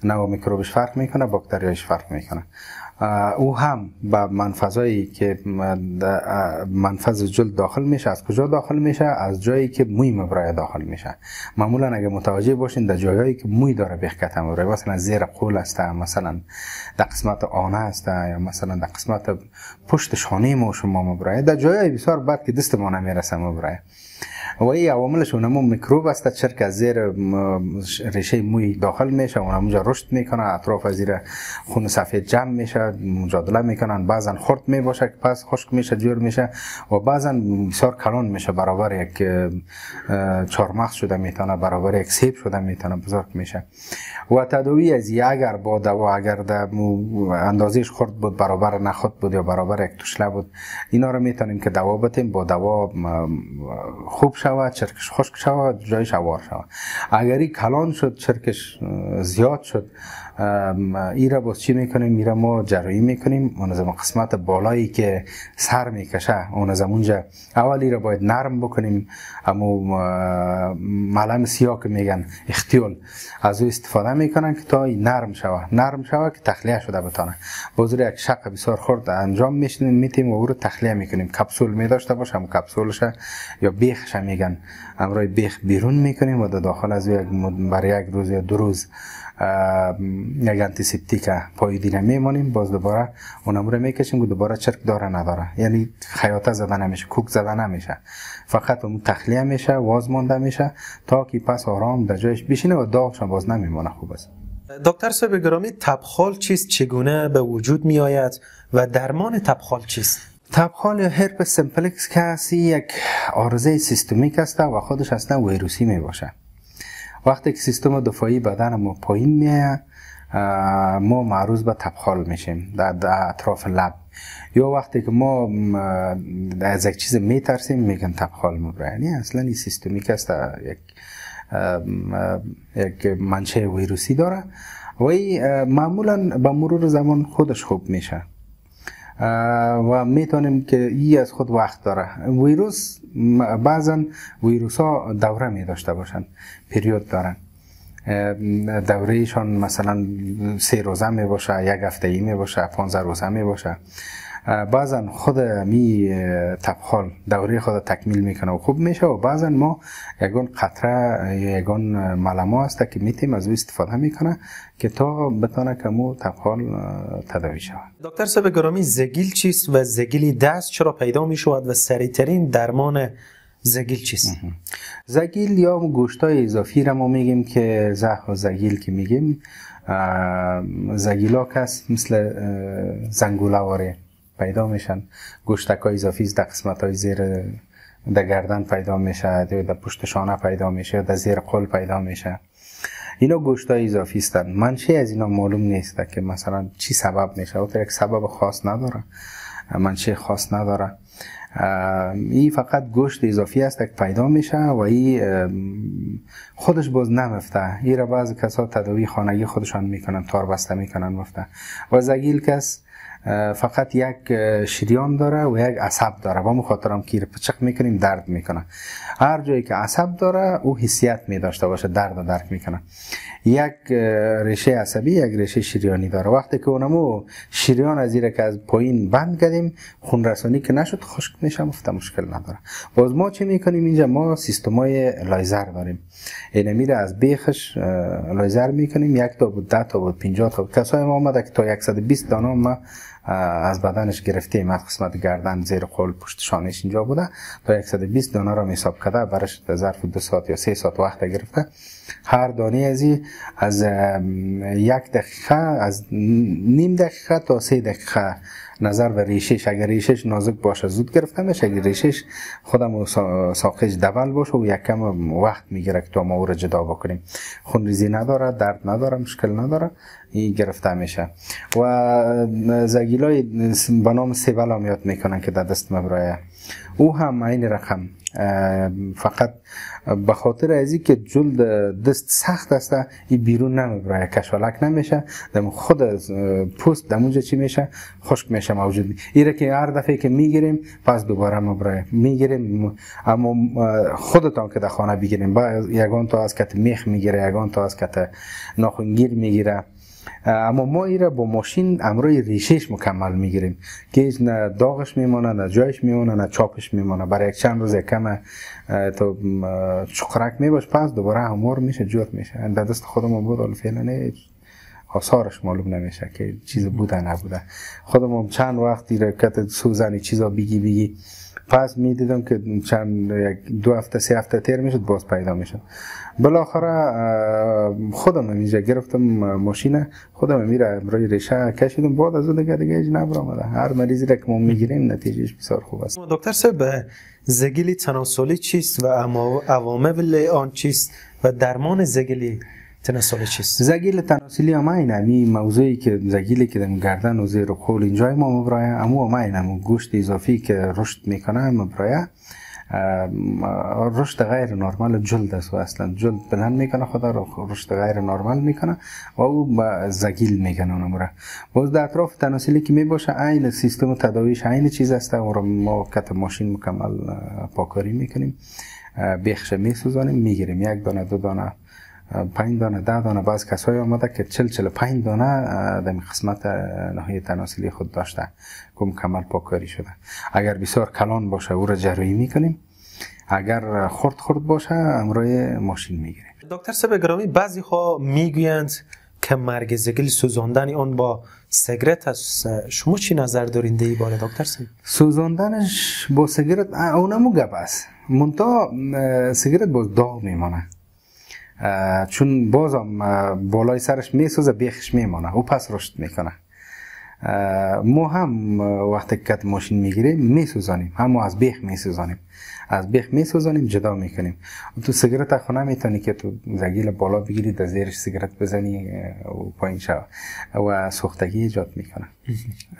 نوع میکروبش فرق میکنه، باکتریایش فرق میکنه. او هم با منفذایی که منفذ جلد داخل میشه، از کجا داخل میشه؟ از جایی که موی مبرای داخل میشه. معمولا اگه متوجه باشین در جایی که موی داره بخکته مبرای، مثلا زیر قول است، مثلا در قسمت آنه است، یا مثلا در قسمت پشت شانه ما شما مبرای، در جایی بسیار بد که دست ما نمیرسه مبرای. و این عواملش اونمو میکروب است، چرک از زیر ریشه موی داخل میشه، اونمونجا رشد میکنه، اطراف از زیر خون سفید جمع میشه، مجادله میکنن، بعضا خرد میباشه که پس خشک میشه، جور میشه و بعضا بسیار کلان میشه، برابر یک چارمغز شده میتونه، برابر یک سیب شده میتونه، بزرگ میشه. و تداوی از اگر با دوا، اگر در اندازهش خرد بود، برابر نخود بود یا برابر یک تشله بود، اینا رو میتونیم که دوا بدیم، با دوا خوب شود، چرکش خشک شود، جایش عوار شود. اگر این کلان شد، چرکش زیاد شد، ایره باز چی میکنیم؟ میره ما جراحی میکنیم. اون از قسمت بالایی که سر میکشه، اون از اونجا اول ایره باید نرم بکنیم، اما ملم سیاه که میگن اختیال، از او استفاده میکنن که تا نرم شود که تخلیه شده بتانه. بازور یک شق بسیار خرد انجام میتیم و او رو تخلیه میکنیم. کپسول میداشته باشه، هم کپسولش یا بیخش میگن، امروی بیخ بیرون میکنیم و در داخل از برای یک روز یا 2 روز یک انتیسپتیک پاییدینه میمانیم. باز دوباره اونم رو میکشیم و دوباره چرک داره نداره، یعنی خیاطه زده نمیشه، کوک زده نمیشه، فقط اون تخلیه میشه، واز مانده میشه تا که پس آرام در جایش بشینه و داغش باز نمیمونه. خوب است. دکتر صاحب گرامی، تبخال چیست، چگونه به وجود می آید و درمان تبخال چیست؟ تبخال یا هرپس سیمپلکس که یک عارضه سیستمیک است و خودش اصلا ویروسی می باشه. وقتی که سیستم دفاعی بدن ما پایین میاد، ما معروض به تبخال میشیم در اطراف لب، یا وقتی که ما از یک چیز میترسیم میگن تبخال میبره. یعنی اصلا این سیستمیک است، یک منشأ ویروسی داره و معمولا به مرور زمان خودش خوب میشه و میتونیم که ای از خود وقت داره. ویروس بعضا ویروس ها دوره می داشته باشن، پریود دارن، دورهشان مثلا 3 روزه می باشه، 1 هفته‌ای می باشه، 15 روزه می باشه. بعضا خود می تبخال دوره خود تکمیل میکنه و خوب میشه و بعضا ما یگان قطره یا یگان ملمو هست که میتیم از او استفاده میکنه که تا بتونه که مو تبخال تداوی شود. دکتر صاحب گرامی، زگیل چیست و زگیل دست چرا پیدا میشود و سریعترین درمان زگیل چیست؟ زگیل یا گوشتای اضافی را ما میگیم که زخم و زگیل که میگیم، زگیلا کس مثل زنگوله واره پیدا میشن، گوشتکای اضافی در قسمت های زیر در گردن پیدا میشه، در پشت شانه پیدا میشه، در زیر قل پیدا میشه. اینا گوشتای اضافی هستند. منشأ از اینا معلوم نیست که مثلا چی سبب میشه، او یک سبب خاص نداره، منشأ خاص نداره. این فقط گوشت اضافی است که پیدا میشه و این خودش باز نمفته. این را بعضی کسا تداوی خانگی خودشان میکنن، تار بسته میکنن مفته. و زگیل کس فقط یک شریان داره و یک عصب داره، با مخاطرم که پچق میکنیم درد میکنه. هر جایی که عصب داره او حسیت میداشته باشه، درد و درک میکنه. یک ریشه عصبی، یک ریشه شریانی داره. وقتی که اونمو شریان از زیر که از پایین بند کردیم، خون رسانی که نشد خشک میشه، مفته مشکل نداره. باز ما چی میکنیم اینجا؟ ما سیستمای لایزر داریم. اینه میره از بیخش لایزر میکنیم، 1 تا بود، 10 تا بود، 50 تا بود. کسای ما آمده که تا 120 دانه ما از بدنش گرفتیم، از قسمت گردن، زیر قل، پشت شانش اینجا بوده، تا 120 دانه را حساب کرده، برش ظرف 2 ساعت یا 3 ساعت وقت گرفته. هر دانه از 1 دقیقه، از نیم دقیقه تا 3 دقیقه نظر به ریشش. اگر ریشش نازک باشه زود گرفته میشه، اگر ریشش خودم ساقش دبل باشه و یک کم وقت میگیره که تو ما او را جدا بکنیم. خونریزی نداره، درد نداره، مشکل نداره، این گرفته میشه. و زگیلای به نام سیبل هم یاد میکنن که در دست مبرایه، او هم این رقم، فقط به خاطر ازی که جلد دست سخت است، این بیرون نمیبره، کشالک نمیشه، دم خود پوست دمونجا چی میشه، خشک میشه موجود. ایره که هر دفعه که میگیریم پس دوباره مبره میگیریم، اما خودتان که در خانه بگیریم با یگان تا از کت میخ میگیره، یگان تا از کت ناخنگیر میگیره. اما ما ایره با ماشین امروی ریشش مکمل میگیریم که هیچ نه داغش میمونه، نه جایش میمونه، نه چاپش میمونه. برای یک چند روز کم تو چقرک میباش، پس دوباره هموار میشه، جوت میشه. در دست خودمون بود، ولی فعلا آثارش معلوم نمیشه که چیز بوده نبوده. خودمون چند وقتی رکت سوزنی چیزا بگی پس میدیدم که چند 2 هفته 3 هفته تیر میشد، باز پیدا میشد. بالاخره خودم اینجا گرفتم ماشین، خودم میره روی ریشه کشیدم، بعد از اون دیگه هیچ نبر آمده. هر مریضی را که ما میگیریم نتیجهش بسیار خوب است. دکتر صاحب، زگیل تناسلی چیست و عوامل آن چیست و درمان زگیل تناسلی چیست؟ زگیل تناسلی هم اینه موضوعی که زگیلی که در گردن و زیر قول اینجای ما مبرایه، اما هم اینه گوشت اضافی که رشد میکنه مبرایه، رشد غیر نرمال جلد است و اصلا جلد بلند میکنه، خدا رشد غیر نرمال میکنه و او با زگیل میکنه اونموره. باز در اطراف تناسلی که میباشه عین سیستم تداویش عین چیز است و ما کت ماشین مکمل پاکاری میکنیم، بیخش میسوزانیم، میگیریم 1 دانه 2 دانه 5 دانه 10 دانه. بعض کسایی آمده که 40-45 دانه در قسمت ناحیه تناسلی خود داشته که مکمل پاکاری شده. اگر بسیار کلان باشه او را جراحی میکنیم، اگر خرد باشه امروی ماشین میگیریم. دکتر صاحب گرامی، بعضی ها میگویند که مرگ زگیل سوزاندن آن با سیگرت است. شما چی نظر دارین در این باره دکتر صاحب؟ سوزاندنش با سیگرت اونمو گپ است، منتها سیگرت باز داغ میمانه، چون بازم بالای سرش میسوزه، بیخش میمانه، او پس رشد میکنه. ما هم وقتی که ماشین میگیریم میسوزانیم، هم از بیخ میسوزانیم، از بیخ میسوزانیم جدا میکنیم. تو سیگرت خونه میتونی که تو زگیل بالا بگیری در زیرش سیگرت بزنی و پایین شو و سوختگی ایجاد میکنه.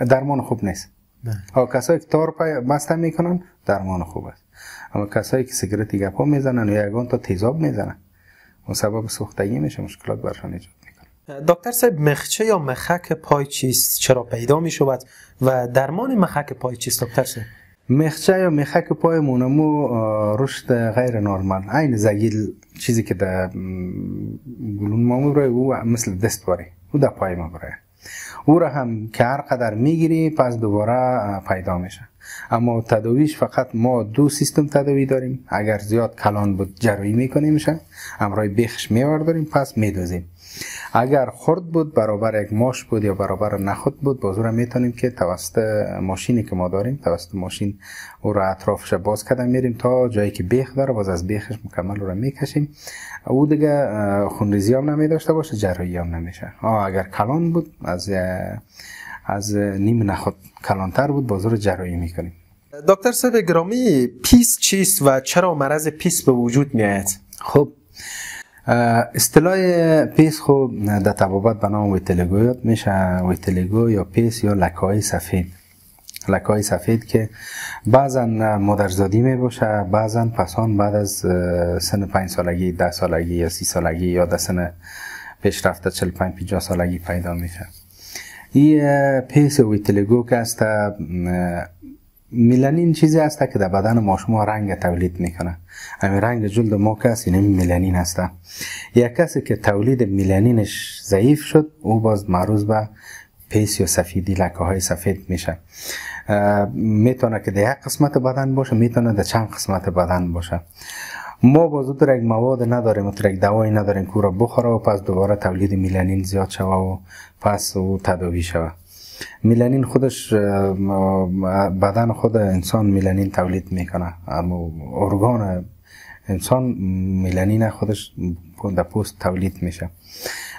درمان خوب نیست. کسایی که تار بسته میکنن درمان خوب است، اما کسایی که سیگرت گپا میزنن یا یگان تا تیزاب میزنن و سبب سوختگی میشه، مشکلات برشان ایجاد میکنه. دکتر صاحب، مخچه یا مخک پای چیست؟ چرا پیدا میشود و درمان مخک پای چیست دکتر صاحب؟ مخچه یا مخک پای مونمو رشد غیر نرمال، عین زگیل چیزی که در گلون ما میبره او مثل دست باره او در پای ما بره، او را هم که هر قدر میگیری پس دوباره پیدا میشه. اما تداویش فقط ما دو سیستم تداوی داریم. اگر زیاد کلان بود جراحی میکنیم میشه، امرای بیخش میورداریم پس میدوزیم. اگر خرد بود برابر یک ماش بود یا برابر نخود بود، بازور میتونیم که توسط ماشینی که ما داریم توسط ماشین او را اطرافش باز کردن میریم تا جایی که بیخ داره، باز از بیخش مکمل او را میکشیم. او دیگه خونریزی هم نمی داشته باشه، جراحی هم نمیشه. اگر کلان بود از نیم نخود کلانتر بود، بازور جراحی میکنیم. دکتر صاحب گرامی، پیس چیست و چرا مرض پیس به وجود میآید؟ خب اصطلاح پیس خب در طبابت به نام ویتیلیگو یاد میشه. ویتیلیگو یا پیس یا لکه‌های سفید، لکه‌های سفید که بعضا مادرزادی می باشه، بعضا پسان بعد از سن 5 سالگی 10 سالگی یا 30 سالگی یا در سن پیشرفته 45-50 سالگی پیدا میشه. این پیس ویتیلیگو که است میلانین چیزی است که در بدن ما شما رنگ تولید میکنه. همین رنگ جلد ما کسی میلانین است. یک کسی که تولید میلانینش ضعیف شد او باز معروض به پیس یا سفیدی، لکه های سفید میشه. میتونه که در یک قسمت بدن باشه، میتونه در چند قسمت بدن باشه. ما باز در یک مواد نداریم، در یک دوایی نداریم که را بخوره و پس دوباره تولید میلانین زیاد شوه و پس او تداوی شوه. میلانین خودش بدن خود انسان میلانین تولید میکنه، اما ارگان انسان میلانین خودش در پوست تولید میشه.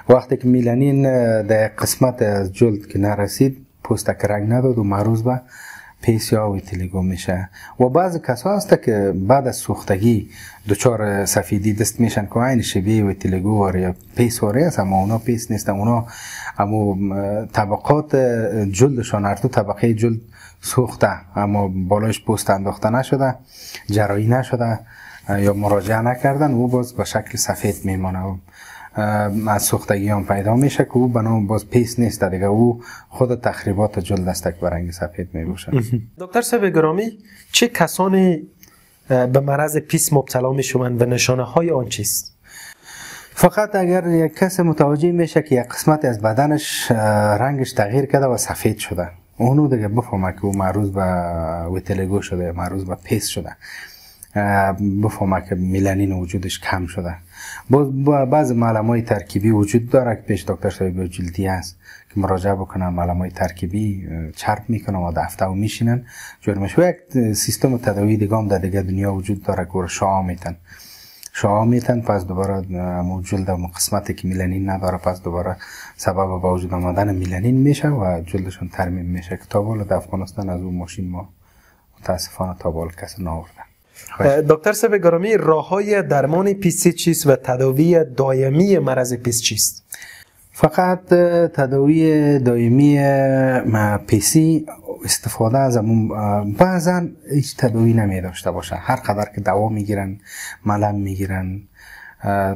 وقتی که میلانین در قسمت از جلد که نرسید، پوست که رنگ نداد و معروض به پیس یا ویتیلیگو میشه. و بعض کسا هست که بعد از سوختگی دچار سفیدی دست میشن که عین شبیه ویتیلیگو واره یا پیس واره است، اما اونا پیس نیست. اونا اما طبقات جلدشان، هر دو طبقه جلد سوخته اما بالایش پوست انداخته نشده، جراحی نشده یا مراجعه نکردن، او باز به شکل سفید میمانه و از سوختگی هم پیدا میشه که او بنام باز پیس نیست دیگه، او خود تخریبات جلد است که به رنگ سفید میباشه. دکتر صاحب گرامی، چه کسانی به مرض پیس مبتلا میشوند و نشانه های آن چیست؟ فقط اگر یک کس متوجه میشه که یک قسمت از بدنش رنگش تغییر کرده و سفید شده، اونو دیگه بفهمه که او معروض به ویتیلیگو شده، معروض به پیس شده، بفهمه که میلانین وجودش کم شده. بعض معلمای ترکیبی وجود داره که پیش دکتر صاحب جلدی هست که مراجعه بکنن، معلمای ترکیبی چرب میکنن و دفته و میشینن جرمش. و یک سیستم تداوی دیگه هم در دیگه دنیا وجود داره که شعاع میتن پس دوباره جلد قسمتی که میلانین نداره پس دوباره سبب با وجود آمدن میلانین میشه و جلدشون ترمیم میشه که تا بالا در افغانستان از اون ماشین ما متاسفانه تا بالا کسی ناورده. دکتر صاحب گرامی، راه‌های درمان پیس چیست و تداوی دائمی مرض پیس چیست؟ فقط تداوی دائمی پیسی استفاده از بعضا هیچ تداوی نمی داشته باشه، هر قدر که دوا میگیرن ملم میگیرن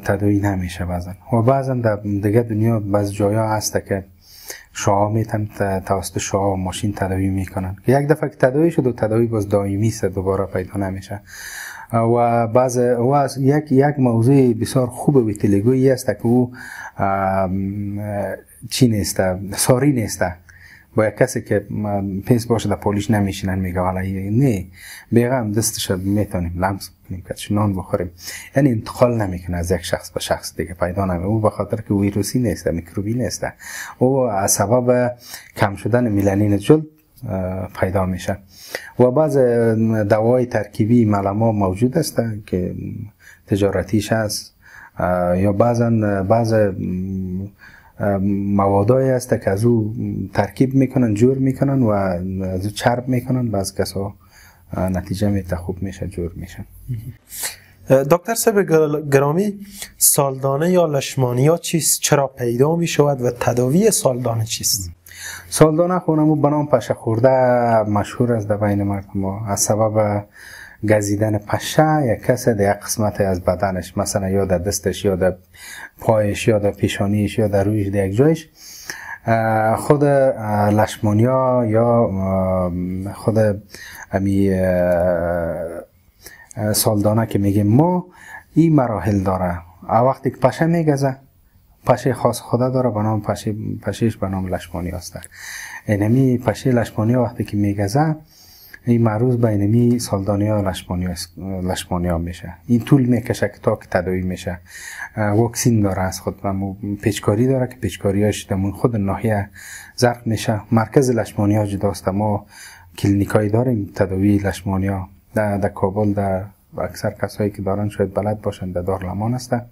تداوی نمیشه بعضا. و بعضا در دیگه دنیا بعض جایا هست که شعاع میتن توسط شعاع ماشین تداوی میکنن که یک دفعه که تداوی شد و تداوی باز دائمی است، دوباره پیدا نمیشه. و بعض یک موضوع بسیار خوب ویتیلیگویی است که او چی نیست، ساری نیست. با یک کسی که پیس باشه در پولیش نمیشینن میگه والا نه بیغم دستش میتونیم لمس کنیم که نان بخوریم، یعنی انتقال نمیکنه از یک شخص به شخص دیگه، پیدا نمیکنه. او به خاطر که ویروسی نیست، میکروبی نیست، او از سبب کم شدن میلانین جلد پیدا میشه. و بعض دوای ترکیبی ملما موجود است که تجارتیش هست، یا بعض موادایی است که از او ترکیب میکنن، جور میکنن و از او چرب میکنن. بعض کسا نتیجه میده خوب میشه، جور میشن. دکتر صاحب گرامی، سالدانه یا لشمانیا چیست؟ چرا پیدا می شود و تداوی سالدانه چیست؟ سالدانه خونمو به نام پشه خورده مشهور است در بین مردم ما. از سبب گزیدن پشه یک کس در یک قسمت از بدنش، مثلا یا در دستش یا در پایش یا در پیشانیش یا در رویش در یک جایش، خود لشمانیا یا خود امی سالدانه که میگیم ما، این مراحل داره. وقتی که پشه میگزه، پشه خاص خدا داره به نام پشهش به نام لشمانیا است. اینمی پشه لشمانیا وقتی که میگزه، این معروض به اینمی سالدانیا لشمانیا میشه. این طول میکشه که تا که تداوی میشه. واکسین داره از خود، پیچکاری داره که پیچکاریاش دمون خود ناحیه زرق میشه. مرکز لشمانیا جداست. ما کلینیکایی داریم تداوی لشمانیا در کابل. در اکثر کسایی که دارن شاید بلد باشن، در دارالمان هسته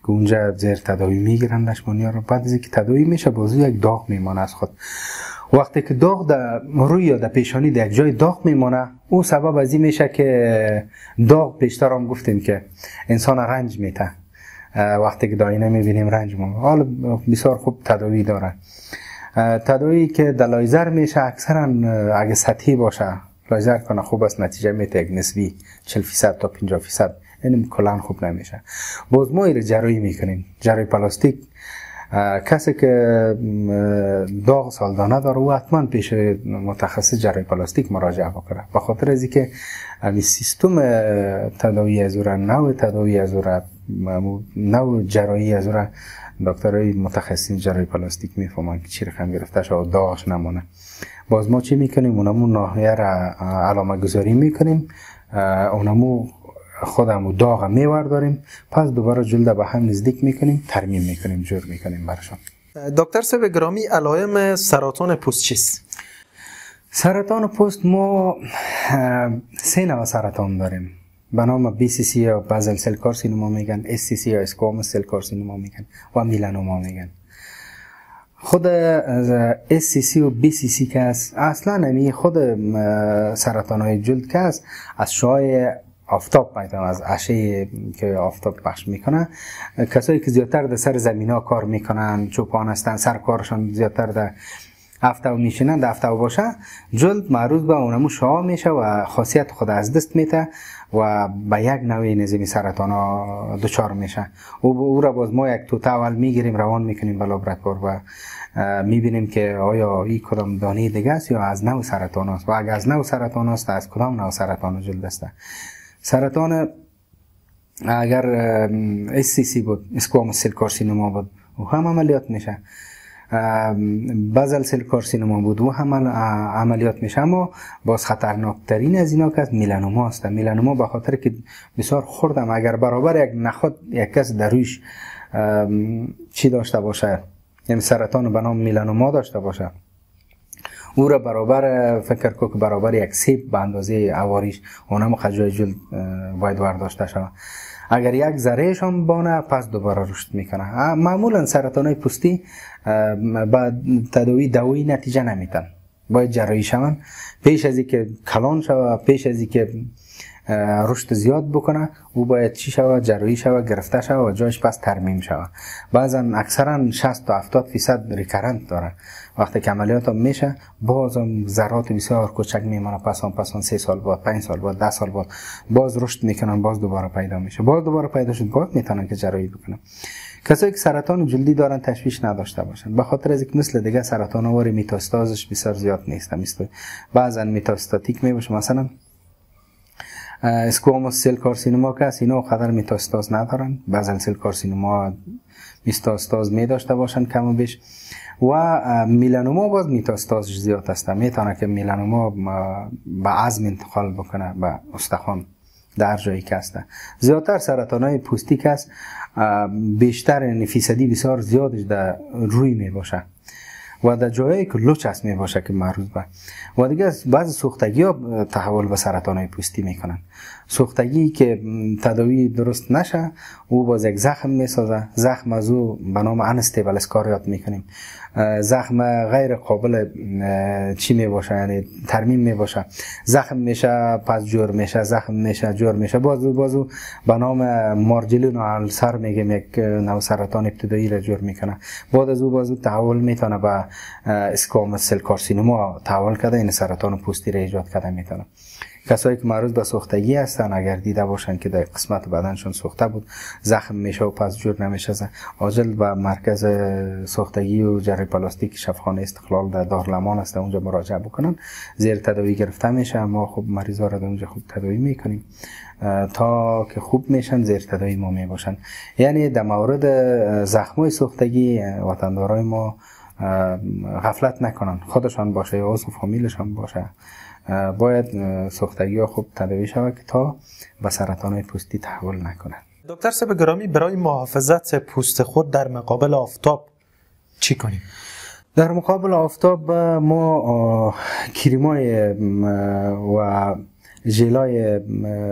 که اونجا زیر تداوی میگیرن لشمانیا رو. بعد از اینکه تداوی میشه بازو یک داغ میمانه از خود. وقتی که داغ در روی یا در پیشانی در یک جای داغ میمانه، اون سبب از این میشه که داغ پیشتر هم گفتیم که انسان رنج میته. وقتی که داینه میبینیم رنج میمونه. حالا بسیار خوب تداوی داره. تداوی که در لایزر میشه اکثرا اگه سطحی باشه لایزر کنه خوب است، نتیجه میده یک نسبی 40% تا 50%. این کلان خوب نمیشه. باز ما ایره جراحی میکنیم، جراحی پلاستیک. کسی که داغ سالدانه داره و حتما پیش متخصص جراحی پلاستیک مراجعه بکنه، به خاطر از اینکه این سیستم تداوی از اون، نوع تداوی از اون، نوع جراحی از اون دکترای متخصصین جراحی پلاستیک میفهمن که چی رقم گرفته شد داغش نمونه. باز ما چی میکنیم؟ اونمو ناحیه را علامه گذاری میکنیم، اونمو خودمو داغ میورداریم، پس دوباره جلد به هم نزدیک میکنیم، ترمیم میکنیم، جور میکنیم برشان. دکتر صاحب گرامی، علائم سرطان پوست چیست؟ سرطان پوست ما 3 نوع سرطان داریم به نام BCC یا بازل سل کارسینوما میگن، SCC یا اسکواموس سل کارسینوما میگن و میلانوما میگن. خود SCC و BCC که است اصلا نمی خود سرطان های جلد که است از شعاع آفتاب پیدا، از اشعه که آفتاب پخش میکنه. کسایی که زیادتر در سر زمین ها کار میکنن، چوپان هستن، سر کارشان زیادتر در هفته میشینن، در هفته باشه جلد معروض به اونمو شعاع میشه و خاصیت خود از دست میته و به یک نوع نظامی سرطان ها دچار میشه. او را باز ما یک توته اول میگیریم، روان میکنیم به لابراتوار و میبینیم که آیا این کدام دانه دیگه است یا از نوع سرطان است، و اگر از نوع سرطان است از کدام نوع سرطان جلد است. سرطان اگر SCC بود، اسکواموس سل کارسینوما بود، و هم عملیات میشه. بازل سل کارسینوما بود و هم عملیات میشه. اما باز خطرناکترین از اینا که میلانوما است. میلانوما به خاطر که بسیار خردم، اگر برابر یک نخود یک کس در رویش چی داشته باشه، یعنی سرطان به نام میلانوما داشته باشه، او را برابر فکر کو که برابر یک سیب به اندازه عواریش اونم خجای جلد باید ورداشته شود. اگر یک ذرهش هم بانه پس دوباره رشد میکنه. معمولا سرطانای پوستی با تداوی دوایی نتیجه نمیتن، باید جراحی شون پیش از اینکه کلان شود، پیش از اینکه رشد زیاد بکنه او باید چی شود؟ جراحی شود، گرفته شود و جایش پس ترمیم شود. بعضا اکثرا 60 تا 70% ریکارنت داره. وقتی که عملیات هم میشه بازم ذرات بسیار کوچک میمونه، پس 3 سال بعد، 5 سال بعد، 10 سال بعد باز رشد میکنن، باز دوباره پیدا میشه، باز دوباره پیدا شد، باز میتونن که جراحی بکنن. کسایی که سرطان جلدی دارن تشویش نداشته باشن، به خاطر از اینکه مثل دیگه سرطان واری میتاستازش بسیار زیاد نیست. مثل بعضا میتاستاتیک میباشه، مثلا اسکواموس سل کارسینوما که است اینا قدر میتاستاز ندارن، بازل سل کارسینوما میتاستاز میداشته باشن کم و بیش، و میلانوما باز میتاستازش زیاد است. میتونه که میلانوما به عظم انتقال بکنه، به استخوان در جایی که است. زیادتر سرطانای پوستی که است بیشتر، یعنی فیصدی بسیار زیادش در روی می باشه و در جایی که لوچ است می باشه که معروض به و دیگه بعضی سوختگی ها تحول به سرطان های پوستی میکنن. سوختگی که تداوی درست نشه او باز یک زخم میسازه. زخم از او به نام انستیبل اسکاریات میکنیم. زخم غیر قابل چی می باشه، یعنی ترمیم می باشه. زخم میشه پس جور میشه، زخم میشه جور میشه، بازو به نام مارجلین و السر میگیم، یک نوع سرطان ابتدایی را جور میکنه. بعد از او بازو تحول میتونه به اسکواموس سل کارسینوما تحول کرده، این سرطان پوستی را ایجاد کرده میتونه. کسایی که معرض به سوختگی هستن اگر دیده باشن که در قسمت بدنشون سوخته بود، زخم میشه و پس جور نمیشه، عاجل به مرکز سوختگی و جراحی پلاستیک شفاخانه استقلال در دارالمان است، اونجا مراجعه بکنن، زیر تداوی گرفته میشه. ما خب مریضا را در اونجا خوب تداوی میکنیم تا که خوب میشن، زیر تداوی ما میباشن. یعنی در مورد زخمای سوختگی وطندارای ما غفلت نکنن، خودشان باشه یا عضو فامیلشان باشه، باید سوختگی ها خوب تداوی شود تا به سرطان های پوستی تحول نکنه. دکتر صاحب گرامی، برای محافظت پوست خود در مقابل آفتاب چی کنیم؟ در مقابل آفتاب ما کریمای و ژلای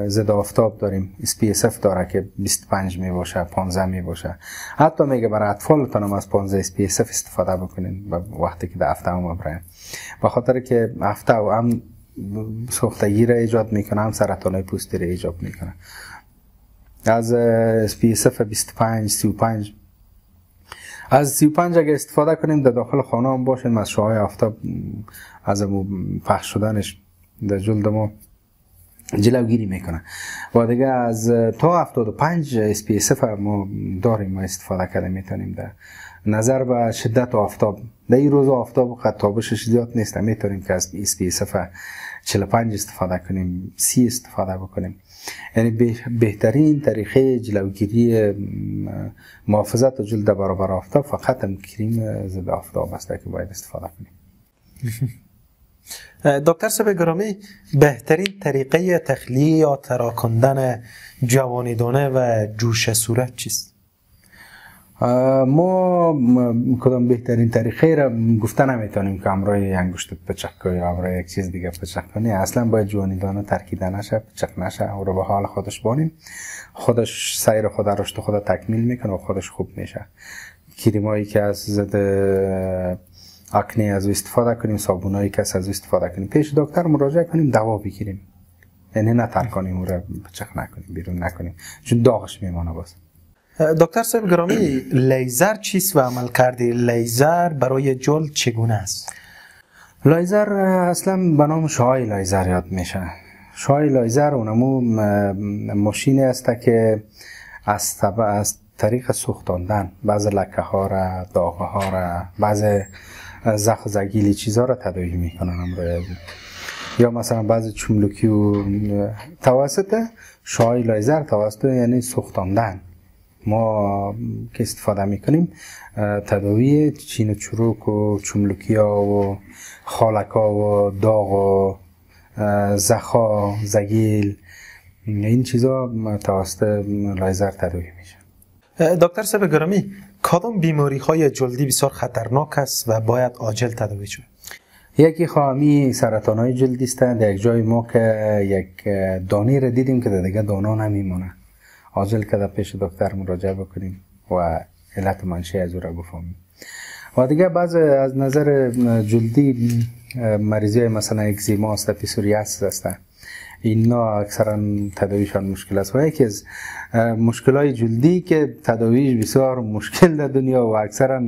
ضد آفتاب داریم. SPF داره که 25 می باشه، 15 می باشه. حتی میگه برای اطفالتون هم از 15 SPF استفاده بکنین وقتی که در هفته هم برین، به خاطر که هفته هم سوختگی را ایجاد میکنه، هم سرطان های پوستی را ایجاد میکنه. از SPF 25 35 از 35 اگه استفاده کنیم در داخل خانه هم باشیم، از شعاع آفتاب از پخش شدنش در جلد ما جلوگیری میکنه. و دیگه از تا 75 SPF ما داریم، ما استفاده کرده میتونیم. در نظر به شدت آفتاب، در این روز آفتاب قد تابشش زیاد نیست، میتونیم که از SPF 45 استفاده کنیم، 30 استفاده بکنیم. یعنی بهترین طریقه جلوگیری محافظت جلد برابر آفتاب فقط هم کریم ضد آفتاب است که باید استفاده کنیم. دکتر صاحب گرامی، بهترین طریقه تخلیه یا تراکاندن جوانیدانه و جوش صورت چیست؟ ما کدام بهترین طریقه را گفته نمیتونیم که همراه انگشتت پچک کنی یا همراه یک چیز دیگه پچک کنی. اصلا باید جوانیدانه ترکیده نشه، پچک نشه و رو به حال خودش بانیم. خودش سیر خود رشد خود تکمیل میکنه و خودش خوب میشه. کریمایی که از ضد اکنه از استفاده کنیم، صابونایی که از استفاده کنیم، پیش دکتر مراجعه کنیم، دوا بگیریم. یعنی نه ترکانیم و رو پچک نکنیم، بیرون نکنیم، چون داغش میمانه باز. دکتر صاحب گرامی، لیزر چیست و عملکرد لیزر برای جلد چگونه است؟ لیزر اصلا به نام شعاع لیزر یاد میشه. شعاع لیزر اونمو ماشینی است که از طریق سوختاندن بعض لکه ها را، داغ ها را، بعض زخم زگیلی چیزها را تداوی میکنن امروز. یا مثلا بعض چملوکی و توسط شعاع لیزر، توسط یعنی سوختاندن ما که استفاده میکنیم، تداوی چین و چروک و چملوکی ها و خالک ها و داغ و زخا زگیل، این چیزا توسط لیزر تداوی میشه. دکتر صاحب گرامی، کدام بیماری های جلدی بسیار خطرناک است و باید عاجل تداوی شود؟ یکی خواهمی سرطان های جلدی است. در یک جای ما که یک دانه را دیدیم که دیگه دانا نمیمونه، عاجل که در پیش دکتر مراجعه بکنیم و علت منشأ از او را بفهمیم. و دیگه بعض از نظر جلدی مریضی مثلا اگزیما است، پیسوریاس است، اینا اکثرا تداویشان مشکل است. و یکی از مشکلات جلدی که تداویش بسیار مشکل در دنیا و اکثرا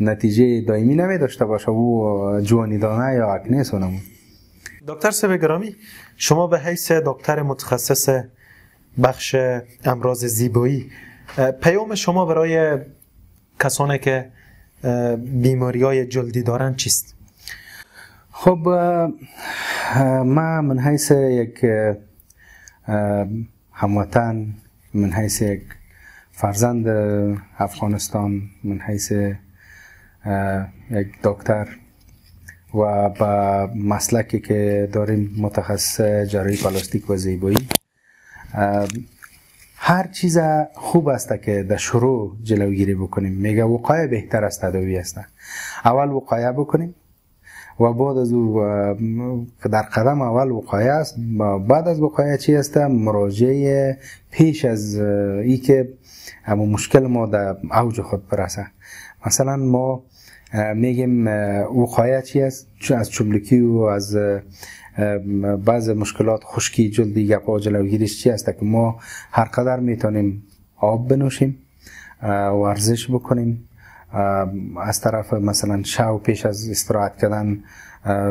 نتیجه دائمی نمی داشته باشه، و جوانیدانه یا اکنه سونمون. دکتر صاحب گرامی، شما به حیث دکتر متخصص بخش امراض زیبایی، پیام شما برای کسانی که بیماری‌های جلدی دارند چیست؟ خب من حیث یک هموطن، من حیث یک فرزند افغانستان، من حیث یک دکتر و با مسلکی که داریم متخصص جراحی پلاستیک و زیبایی، هر چیز خوب است که در شروع جلوگیری بکنیم. میگه وقایه بهتر از تداوی است. اول وقایه بکنیم و بعد از او در قدم اول وقایه است. بعد از وقایه چی است؟ مراجعه پیش از ای که همون مشکل ما در اوج خود برسه. مثلا ما میگیم وقایه چی است؟ از چملکی و از بعض مشکلات خشکی جلدی گپا جلوگیریش چی است که ما هر قدر میتونیم آب بنوشیم، ورزش بکنیم، از طرف مثلا شو پیش از استراحت کردن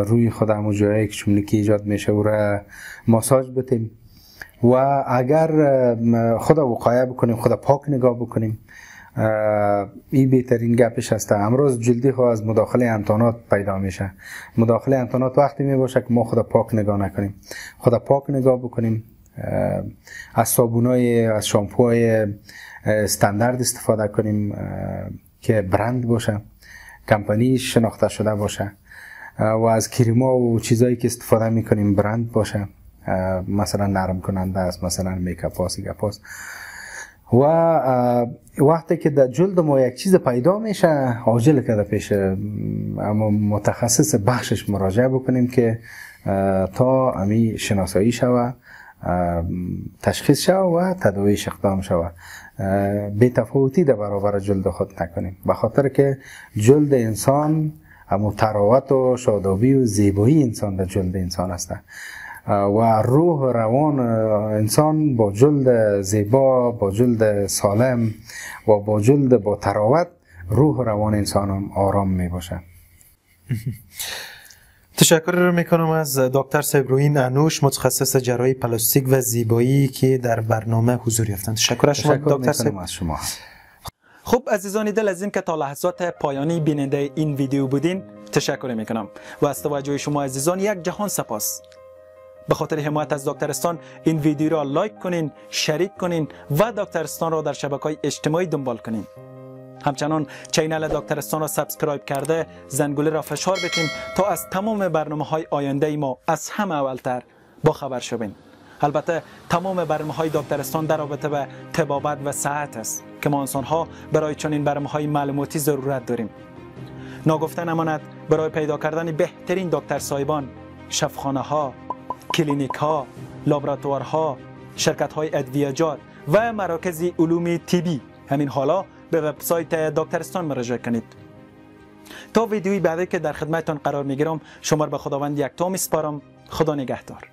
روی خودم و جایی که چملکی ایجاد میشه او را ماساژ بتیم و اگر خود وقایه بکنیم، خود پاک نگاه بکنیم. این بهترین گپش هست. امروز جلدی ها از مداخله امتحانات پیدا میشه. مداخله امتحانات وقتی می باشه که ما خود پاک نگاه نکنیم، خود پاک نگاه بکنیم، از صابونای، از شامپوهای استاندارد استفاده کنیم که برند باشه، کمپانی شناخته شده باشه و از کریما و چیزایی که استفاده میکنیم برند باشه، مثلا نرم کننده است، مثلا میکاپ هاست، گپاست. و وقتی که در جلد ما یک چیز پیدا میشه عاجل که در پیش متخصص بخشش مراجعه بکنیم که تا امی شناسایی شوه، تشخیص شوه و تداویش اقدام شوه. بی تفاوتی در برابر جلد خود نکنیم، به خاطر که جلد انسان همون تراوت و شادابی و زیبایی انسان در جلد انسان است و روح و روان انسان با جلد زیبا، با جلد سالم و با جلد با تراوت، روح و روان انسان هم آرام می باشه. تشکر میکنم از دکتر سبروین انوش، متخصص جراحی پلاستیک و زیبایی که در برنامه حضور یافتند. تشکر از شما دکتر سبروین. از شما. خب عزیزان دل، از این که تا لحظات پایانی بیننده این ویدیو بودین تشکر میکنم و از توجه شما عزیزان یک جهان سپاس. به خاطر حمایت از دکترستان این ویدیو را لایک کنین، شریک کنین و دکترستان را در شبکه‌های اجتماعی دنبال کنین. همچنان چینل دکترستان را سابسکرایب کرده زنگوله را فشار بدین تا از تمام برنامه‌های آینده ما از همه اولتر با خبر شوین. البته تمام برنامه‌های دکترستان در رابطه به طبابت و صحت است که ما انسان‌ها برای چنین برنامه‌های معلوماتی ضرورت داریم. ناگفته نماند برای پیدا کردن بهترین دکتر صاحبان، شفاخانه‌ها، کلینیک‌ها، لابراتوارها، شرکت‌های ادویه‌جات و مراکز علوم طبی همین حالا به وبسایت دکترستان مراجعه کنید. تا ویدیوی بعدی که در خدمتتان قرار میگیرم، شما را به خداوند یکتا میسپارم. خدا نگهدار.